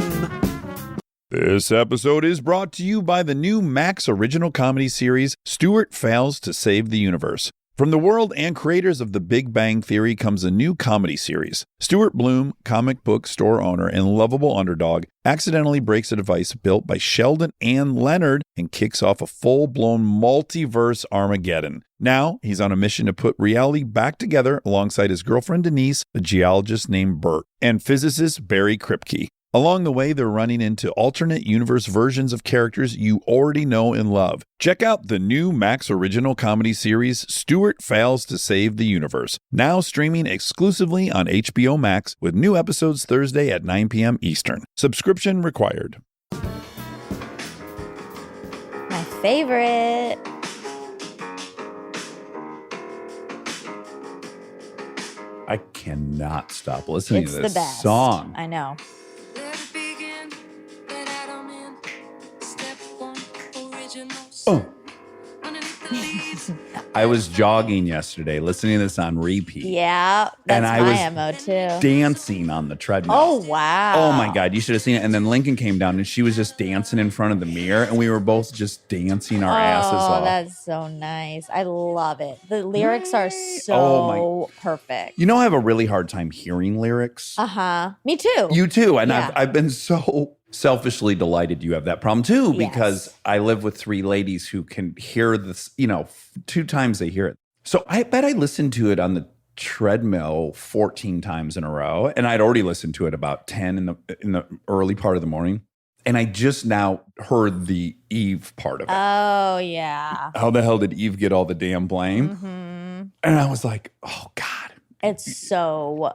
This episode is brought to you by the new Max original comedy series, Stuart Fails to Save the Universe. From the world and creators of The Big Bang Theory comes a new comedy series. Stuart Bloom, comic book store owner and lovable underdog, accidentally breaks a device built by Sheldon and Leonard and kicks off a full-blown multiverse Armageddon. Now, he's on a mission to put reality back together alongside his girlfriend Denise, a geologist named Bert, and physicist Barry Kripke. Along the way, they're running into alternate universe versions of characters you already know and love. Check out the new Max original comedy series, Stuart Fails to Save the Universe, now streaming exclusively on HBO Max with new episodes Thursday at 9 p.m. Eastern. Subscription required. My favorite. I cannot stop listening It's to the this best. song. I know. Let it begin, let Adam in. Step one, original Oh. sin. Underneath the leaves. I was jogging yesterday, listening to this on repeat, Yeah. That's And I my was MO too. dancing on the treadmill. Oh, wow. Oh my God, you should have seen it. And then Lincoln came down and she was just dancing in front of the mirror, and we were both just dancing our asses Oh, off. that's so nice. I love it. The lyrics are so Oh, perfect. You know, I have a really hard time hearing lyrics. Uh-huh. Me too. You too. And Yeah. I've been so selfishly delighted you have that problem too, because Yes. I live with three ladies who can hear this, 2 times they hear it. So I bet I listened to it on the treadmill 14 times in a row. And I'd already listened to it about 10 in the early part of the morning. And I just now heard the Eve part of it. Oh, yeah. How the hell did Eve get all the damn blame? Mhm. And I was like, oh God. It's so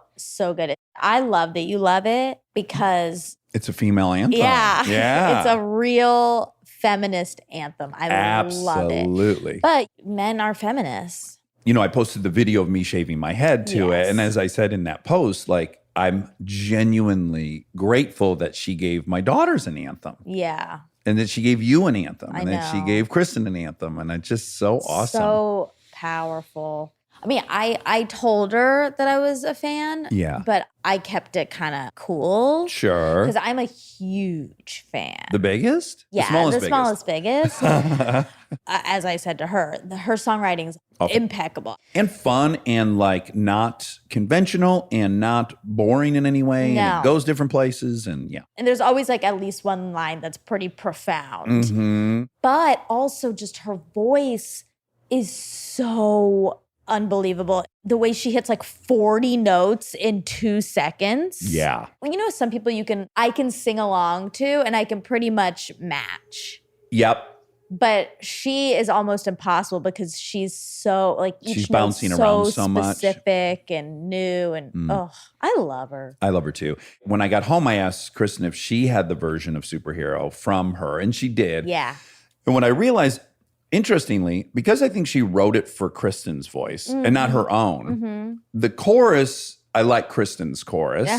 good. I love that you love it because, It's a female anthem. yeah, Yeah. it's a real feminist anthem. I love it. Absolutely. But men are feminists. I posted the video of me shaving my head to Yes. it. And as I said in that post, like, I'm genuinely grateful that she gave my daughters an anthem, Yeah. and that she gave you an anthem, I and that she know. gave Kristen an anthem. And it's just so awesome. So powerful. I mean, I told her that I was a fan. Yeah. But I kept it kind of cool. Sure. Because I'm a huge fan. The biggest? Yeah, The smallest biggest. As I said to her, her songwriting's impeccable. And fun, and like not conventional and not boring in any way. No. And it goes different places. And yeah. And there's always like at least one line that's pretty profound. Mhm. But also just her voice is so unbelievable. The way she hits like 40 notes in 2 seconds. Yeah. Well, some people I can sing along to and I can pretty much match. Yep. But she is almost impossible because she's so like each She's note's bouncing around so much. specific and new and I love her. I love her too. When I got home, I asked Kristen if she had the version of Superhero from her, and she did. Yeah. And when I realized, interestingly, because I think she wrote it for Kristen's voice and not her own, the chorus, I like Kristen's chorus,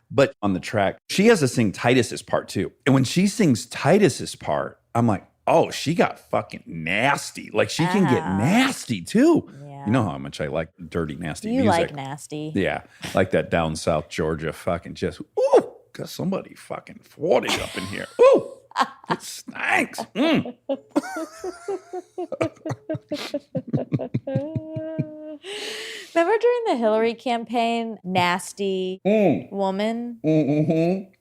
but on the track, she has to sing Titus's part too. And when she sings Titus's part, I'm like, oh, she got fucking nasty. Like she can get nasty too. Yeah. You know how much I like dirty, nasty You music. like nasty. Yeah, like that down South Georgia fucking just, ooh, got somebody fucking 40 up in here. Ooh, it stinks. Remember during the Hillary campaign, nasty woman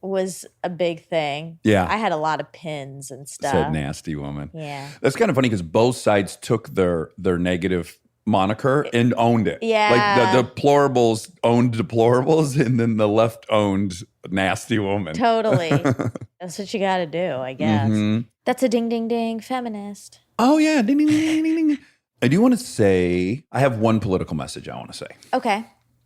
was a big thing. Yeah. I had a lot of pins and stuff. Said nasty woman. Yeah. That's kind of funny because both sides took their negative moniker and owned it. Yeah. Like the deplorables owned deplorables and then the left owned nasty woman. Totally. That's what you got to do, I guess. Mhm. That's a ding, ding, ding feminist. Oh, yeah. Ding, ding, ding, ding, ding. I do want to say, I have one political message I want to say. Okay.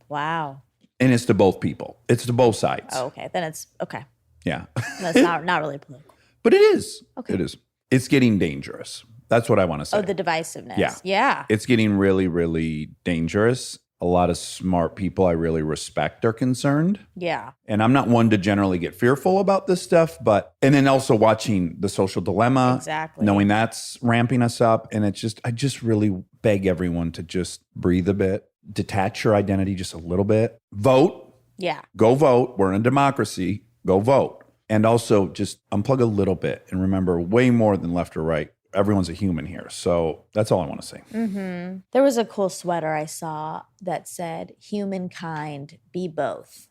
Wow. And it's to both people. It's to both sides. Oh, okay. Then it's okay. Yeah. That's not really political. But it is. Okay. It is. It's getting dangerous. That's what I want to say. Oh, the divisiveness. Yeah. Yeah. It's getting really, really dangerous. A lot of smart people I really respect are concerned. Yeah. And I'm not one to generally get fearful about this stuff, and then also watching The Social Dilemma. Exactly. Knowing that's ramping us up. And I just really beg everyone to just breathe a bit, detach your identity just a little bit, vote. Yeah. Go vote. We're in a democracy. Go vote. And also just unplug a little bit and remember way more than left or right. Everyone's a human here. So that's all I want to say. Mm-hmm. There was a cool sweater I saw that said, "Humankind, be both."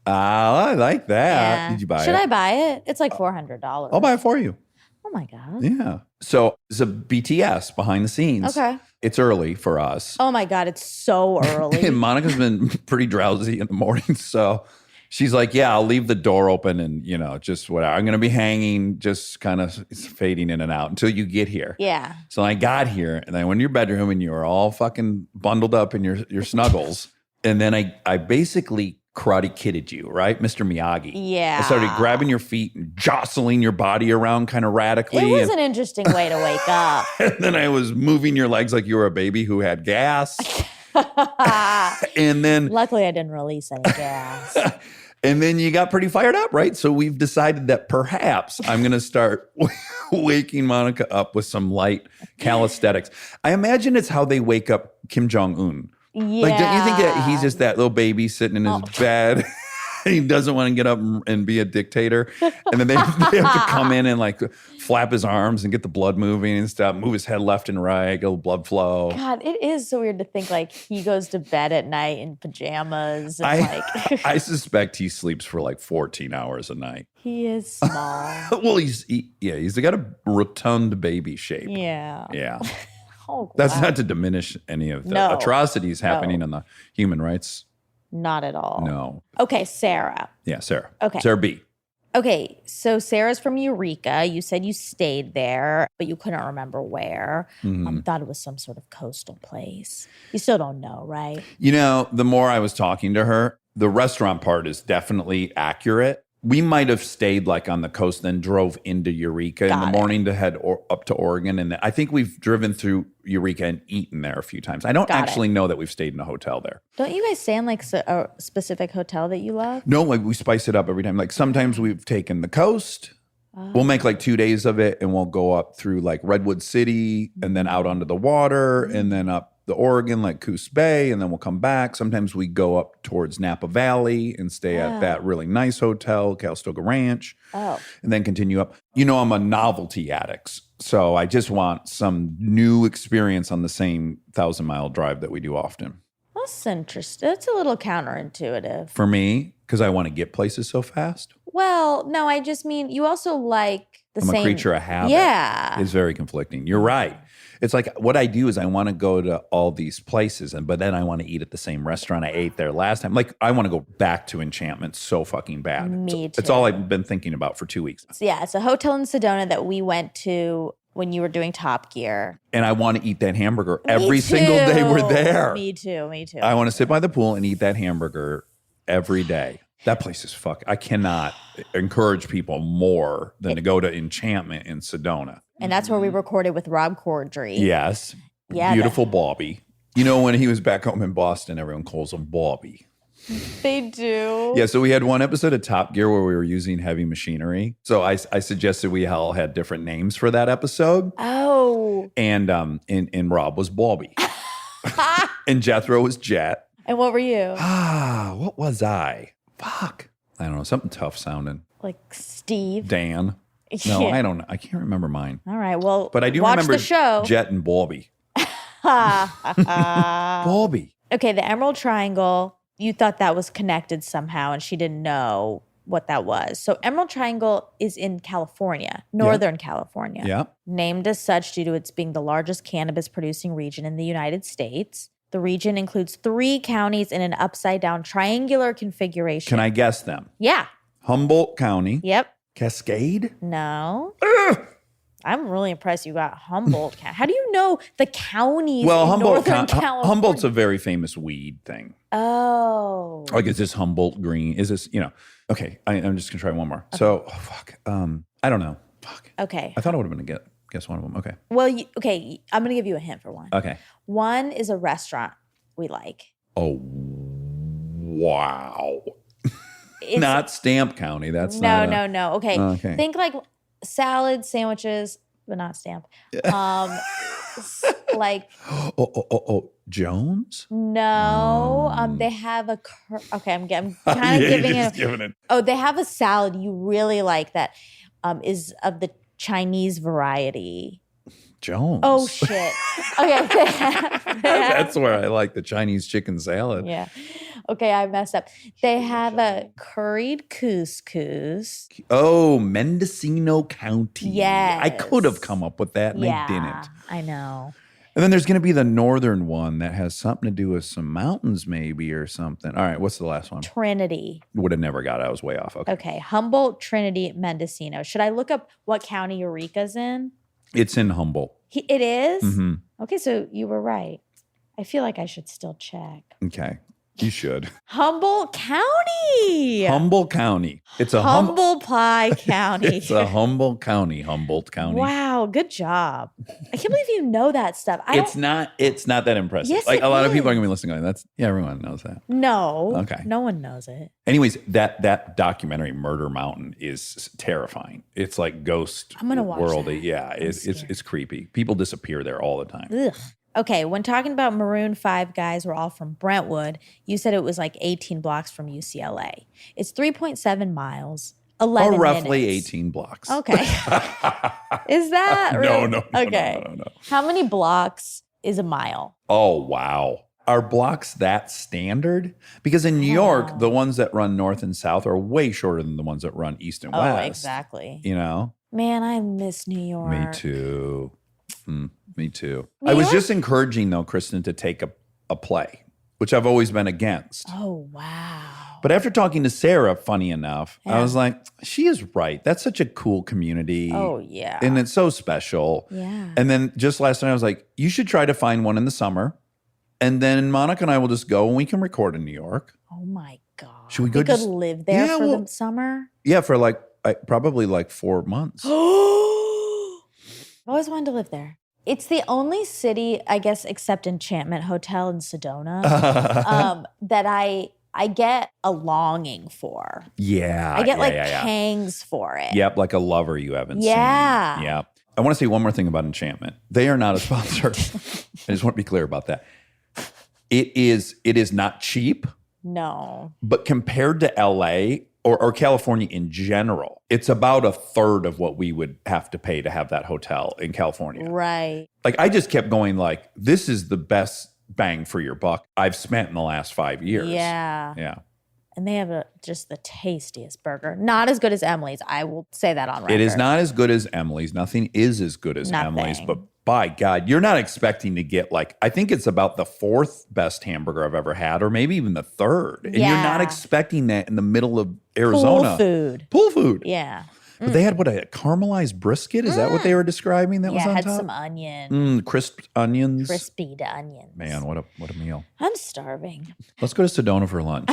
I like that. Yeah. Did you buy it? Should I buy it? It's like $400. I'll buy it for you. Oh my God. Yeah. So it's a BTS behind the scenes. Okay. It's early for us. Oh my God, it's so early. And Monica's been pretty drowsy in the morning. So she's like, yeah, I'll leave the door open and, just whatever. I'm going to be hanging, just kind of fading in and out until you get here. Yeah. So I got here and I went in your bedroom and you were all fucking bundled up in your snuggles. And then I basically Karate Kidded you, right? Mr. Miyagi. Yeah. I started grabbing your feet and jostling your body around kind of radically. It was an interesting way to wake up. And then I was moving your legs like you were a baby who had gas. And then Luckily, I didn't release any gas. and then you got pretty fired up, right? So we've decided that perhaps I'm going to start waking Monica up with some light calisthenics. I imagine it's how they wake up Kim Jong-un. Yeah. Like, don't you think that he's just that little baby sitting in his bed? He doesn't want to get up and be a dictator. And then they have to come in and like flap his arms and get the blood moving and stuff, move his head left and right, get a little blood flow. God, it is so weird to think like he goes to bed at night in pajamas. And I suspect he sleeps for like 14 hours a night. He is small. Well, he's got a rotund baby shape. Yeah. Yeah. Oh, That's wow. not to diminish any of the No. atrocities happening on the human rights. Not at all. No. Okay, Sarah. Yeah, Sarah. Okay. Sarah B. Okay, so Sarah's from Eureka. You said you stayed there, but you couldn't remember where. Thought it was some sort of coastal place. You still don't know, right? The more I was talking to her, the restaurant part is definitely accurate. We might have stayed like on the coast, then drove into Eureka in the morning to head up to Oregon. And I think we've driven through Eureka and eaten there a few times. I don't actually know that we've stayed in a hotel there. Don't you guys stay in like a specific hotel that you love? No, like we spice it up every time. Like sometimes we've taken the coast. We'll make like 2 days of it and we'll go up through like Redwood City and then out onto the water and then up the Oregon, like Coos Bay, and then we'll come back. Sometimes we go up towards Napa Valley and stay at that really nice hotel, Calistoga Ranch, and then continue up. I'm a novelty addict, so I just want some new experience on the same 1,000-mile drive that we do often. That's interesting. That's a little counterintuitive. For me, because I want to get places so fast. Well, no, I just mean you also like the I'm same. a creature of habit. Yeah. It's very conflicting. You're right. It's like what I do is I want to go to all these places, but then I want to eat at the same restaurant I ate there last time. Like I want to go back to Enchantment so fucking bad. Me too. It's all I've been thinking about for 2 weeks. So, yeah, it's a hotel in Sedona that we went to when you were doing Top Gear. And I want to eat that hamburger every single day we're there. Me too. I want to sit by the pool and eat that hamburger every day. That place is I cannot encourage people more than to go to Enchantment in Sedona. And that's where we recorded with Rob Corddry. Yes. Yeah, Beautiful Bobby. You know, when he was back home in Boston, everyone calls him Bobby. They do. Yeah, so we had one episode of Top Gear where we were using heavy machinery. So I suggested we all had different names for that episode. Oh. And Rob was Bobby. And Jethro was Jet. And what were you? What was I? Fuck. I don't know. Something tough sounding. Like Steve. Dan. No, I don't know. I can't remember mine. All right. Well, but I do watch remember the show. Jet and Bobby. Bobby. Okay, the Emerald Triangle. You thought that was connected somehow, and she didn't know what that was. So Emerald Triangle is in California, Northern California. Yeah. Named as such due to its being the largest cannabis producing region in the United States. The region includes 3 counties in an upside down triangular configuration. Can I guess them? Yeah. Humboldt County. Yep. Cascade? No. I'm really impressed you got Humboldt County. How do you know the counties in Northern California? Humboldt's a very famous weed thing. Oh. Like, is this Humboldt green? Is this, okay, I'm just going to try one more. Okay. So, I don't know. Fuck. Okay. I thought I would have been guess one of them. Okay. Well, I'm going to give you a hint for one. Okay. One is a restaurant we like. Oh, wow. Not Stamp County. That's no. Okay. Okay. Think like salad, sandwiches, but not Stamp. Like. Oh, Jones? No. They have a. Okay, I'm kind of giving it. Oh, they have a salad you really like that is of the Chinese variety. Jones. Oh shit. Okay. That's where I like the Chinese chicken salad. Yeah. Okay, I messed up. They have a curried couscous. Oh, Mendocino County. Yes. I could have come up with that and I didn't. I know. And then there's going to be the northern one that has something to do with some mountains maybe or something. All right, what's the last one? Trinity. Would have never got it. I was way off. Okay, Humboldt, Trinity, Mendocino. Should I look up what county Eureka's in? It's in Humboldt. It is? Mm-hmm. Okay, so you were right. I feel like I should still check. Okay. You should. Humboldt County. Humboldt County. It's a Humble Pie County. It's a Humboldt County. Humboldt County. Wow, good job. I can't believe you know that stuff. It's not that impressive. Yes, like it a lot of people are is. gonna be listening going, everyone knows that. No. Okay. No one knows it. Anyways, that documentary Murder Mountain is terrifying. It's like ghost I'm gonna watch world. that. Yeah, it's creepy. People disappear there all the time. Ugh. Okay, when talking about Maroon 5 guys were all from Brentwood, you said it was like 18 blocks from UCLA. It's 3.7 miles, 11 or roughly minutes. 18 blocks. Okay. Is that real? No. Okay. No. How many blocks is a mile? Oh, wow. Are blocks that standard? Because in New York, the ones that run north and south are way shorter than the ones that run east and west. Oh, exactly. You know? Man, I miss New York. Me too. Me too. New I was York? just encouraging, though, Kristen, to take a play, which I've always been against. Oh, wow. But after talking to Sarah, funny enough, Yeah. I was like, she is right. That's such a cool community. Oh, yeah. And it's so special. Yeah. And then just last night, I was like, you should try to find one in the summer. And then Monica and I will just go and we can record in New York. Oh, my God. Should we go could just live there Yeah, for well- the summer? Yeah, for probably 4 months. I've always wanted to live there. It's the only city, I guess, except Enchantment Hotel in Sedona, that I get a longing for. Yeah. I get yeah. pangs for it. Yep, like a lover you haven't Yeah. seen. Yeah. I want to say one more thing about Enchantment. They are not a sponsor. I just want to be clear about that. It is not cheap, No. but compared to LA or California in general, it's about a third of what we would have to pay to have that hotel in California. Right. Like I just kept going like, this is the best bang for your buck I've spent in the last 5 years. Yeah. Yeah. And they have just the tastiest burger. Not as good as Emily's. I will say that on record. It is not as good as Emily's. Nothing is as good as Nothing. Emily's, but by God, you're not expecting to get I think it's about the 4th best hamburger I've ever had, or maybe even the 3rd. And you're not Yeah. expecting that in the middle of Arizona. Pool food. Pool food. Yeah. But they had a caramelized brisket? Is that what they were describing that was Yeah, on had top? some onion, Crisped onions. crispy onions. Man, what a meal. I'm starving. Let's go to Sedona for lunch.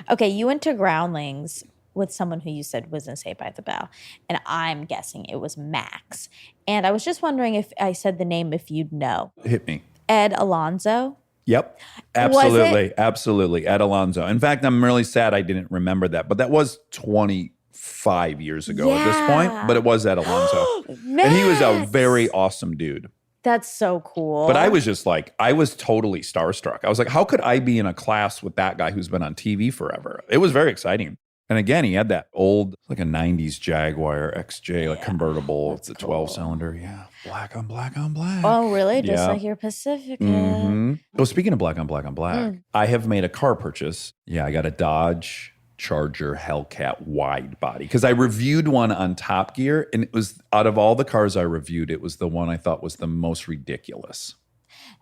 Okay, you went to Groundlings with someone who you said was in Saved by the Bell, and I'm guessing it was Max. And I was just wondering if I said the name, if you'd know. Hit me. Ed Alonzo. Yep. Absolutely. Ed Alonzo. In fact, I'm really sad I didn't remember that, but that was 25 years ago at this point, but it was Ed Alonzo. And he was a very awesome dude. That's so cool. But I was just like, I was totally starstruck. I was like, how could I be in a class with that guy who's been on TV forever? It was very exciting. And again, he had that old, like a 90s Jaguar XJ, like convertible, with the 12-cylinder. Yeah. Black on black on black. Oh, really? Just Yeah. like your Pacifica. Oh, speaking of black on black on black, I have made a car purchase. Yeah, I got a Dodge Charger Hellcat wide body because I reviewed one on Top Gear, and it was, out of all the cars I reviewed, it was the one I thought was the most ridiculous.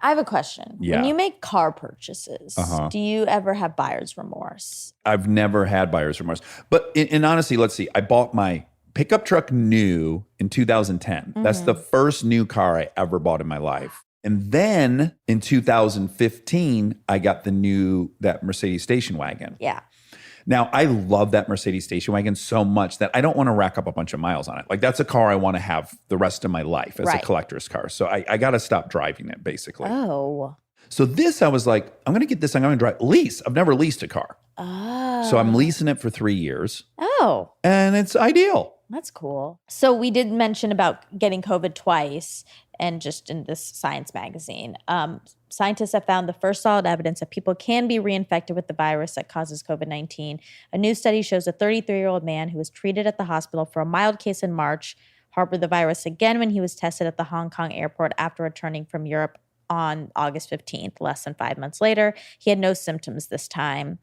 I have a question. Yeah. When you make car purchases, do you ever have buyer's remorse? I've never had buyer's remorse. But in honesty, let's see. I bought my pickup truck new in 2010. That's the first new car I ever bought in my life. And then in 2015, I got that Mercedes station wagon. Yeah. Now, I love that Mercedes station wagon so much that I don't want to rack up a bunch of miles on it. Like, that's a car I want to have the rest of my life as a collector's car. So I got to stop driving it, basically. Oh. So this, I was like, I'm going to get this. I'm going to drive lease. I've never leased a car. Oh. So I'm leasing it for 3 years. Oh. And it's ideal. That's cool. So we did mention about getting COVID twice, and just in this Science magazine, scientists have found the first solid evidence that people can be reinfected with the virus that causes COVID-19. A new study shows a 33-year-old man who was treated at the hospital for a mild case in March harbored the virus again when he was tested at the Hong Kong airport after returning from Europe on August 15th, less than 5 months later. He had no symptoms this time.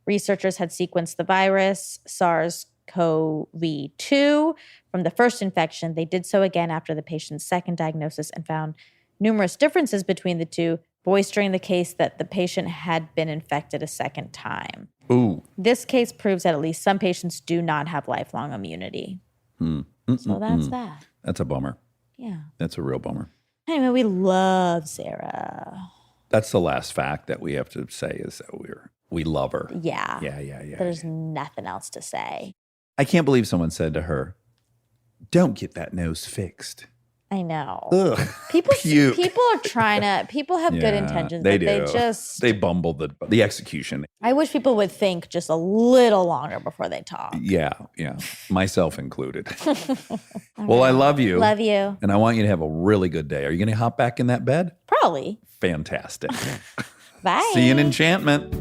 Researchers had sequenced the virus, SARS-CoV-2, from the first infection. They did so again after the patient's second diagnosis and found numerous differences between the two, bolstering the case that the patient had been infected a second time. Ooh. This case proves that at least some patients do not have lifelong immunity. So that's that. That's a bummer. Yeah. That's a real bummer. Anyway, we love Sarah. That's the last fact that we have to say is that we love her. Yeah. Yeah. There's nothing else to say. I can't believe someone said to her, "Don't get that nose fixed." I know. Ugh. Puke. People are trying to, people have good intentions, They but do. They bumble the execution. I wish people would think just a little longer before they talk. Yeah. Myself included. Well, I love you. Love you. And I want you to have a really good day. Are you going to hop back in that bed? Probably. Fantastic. Bye. See you in Enchantment.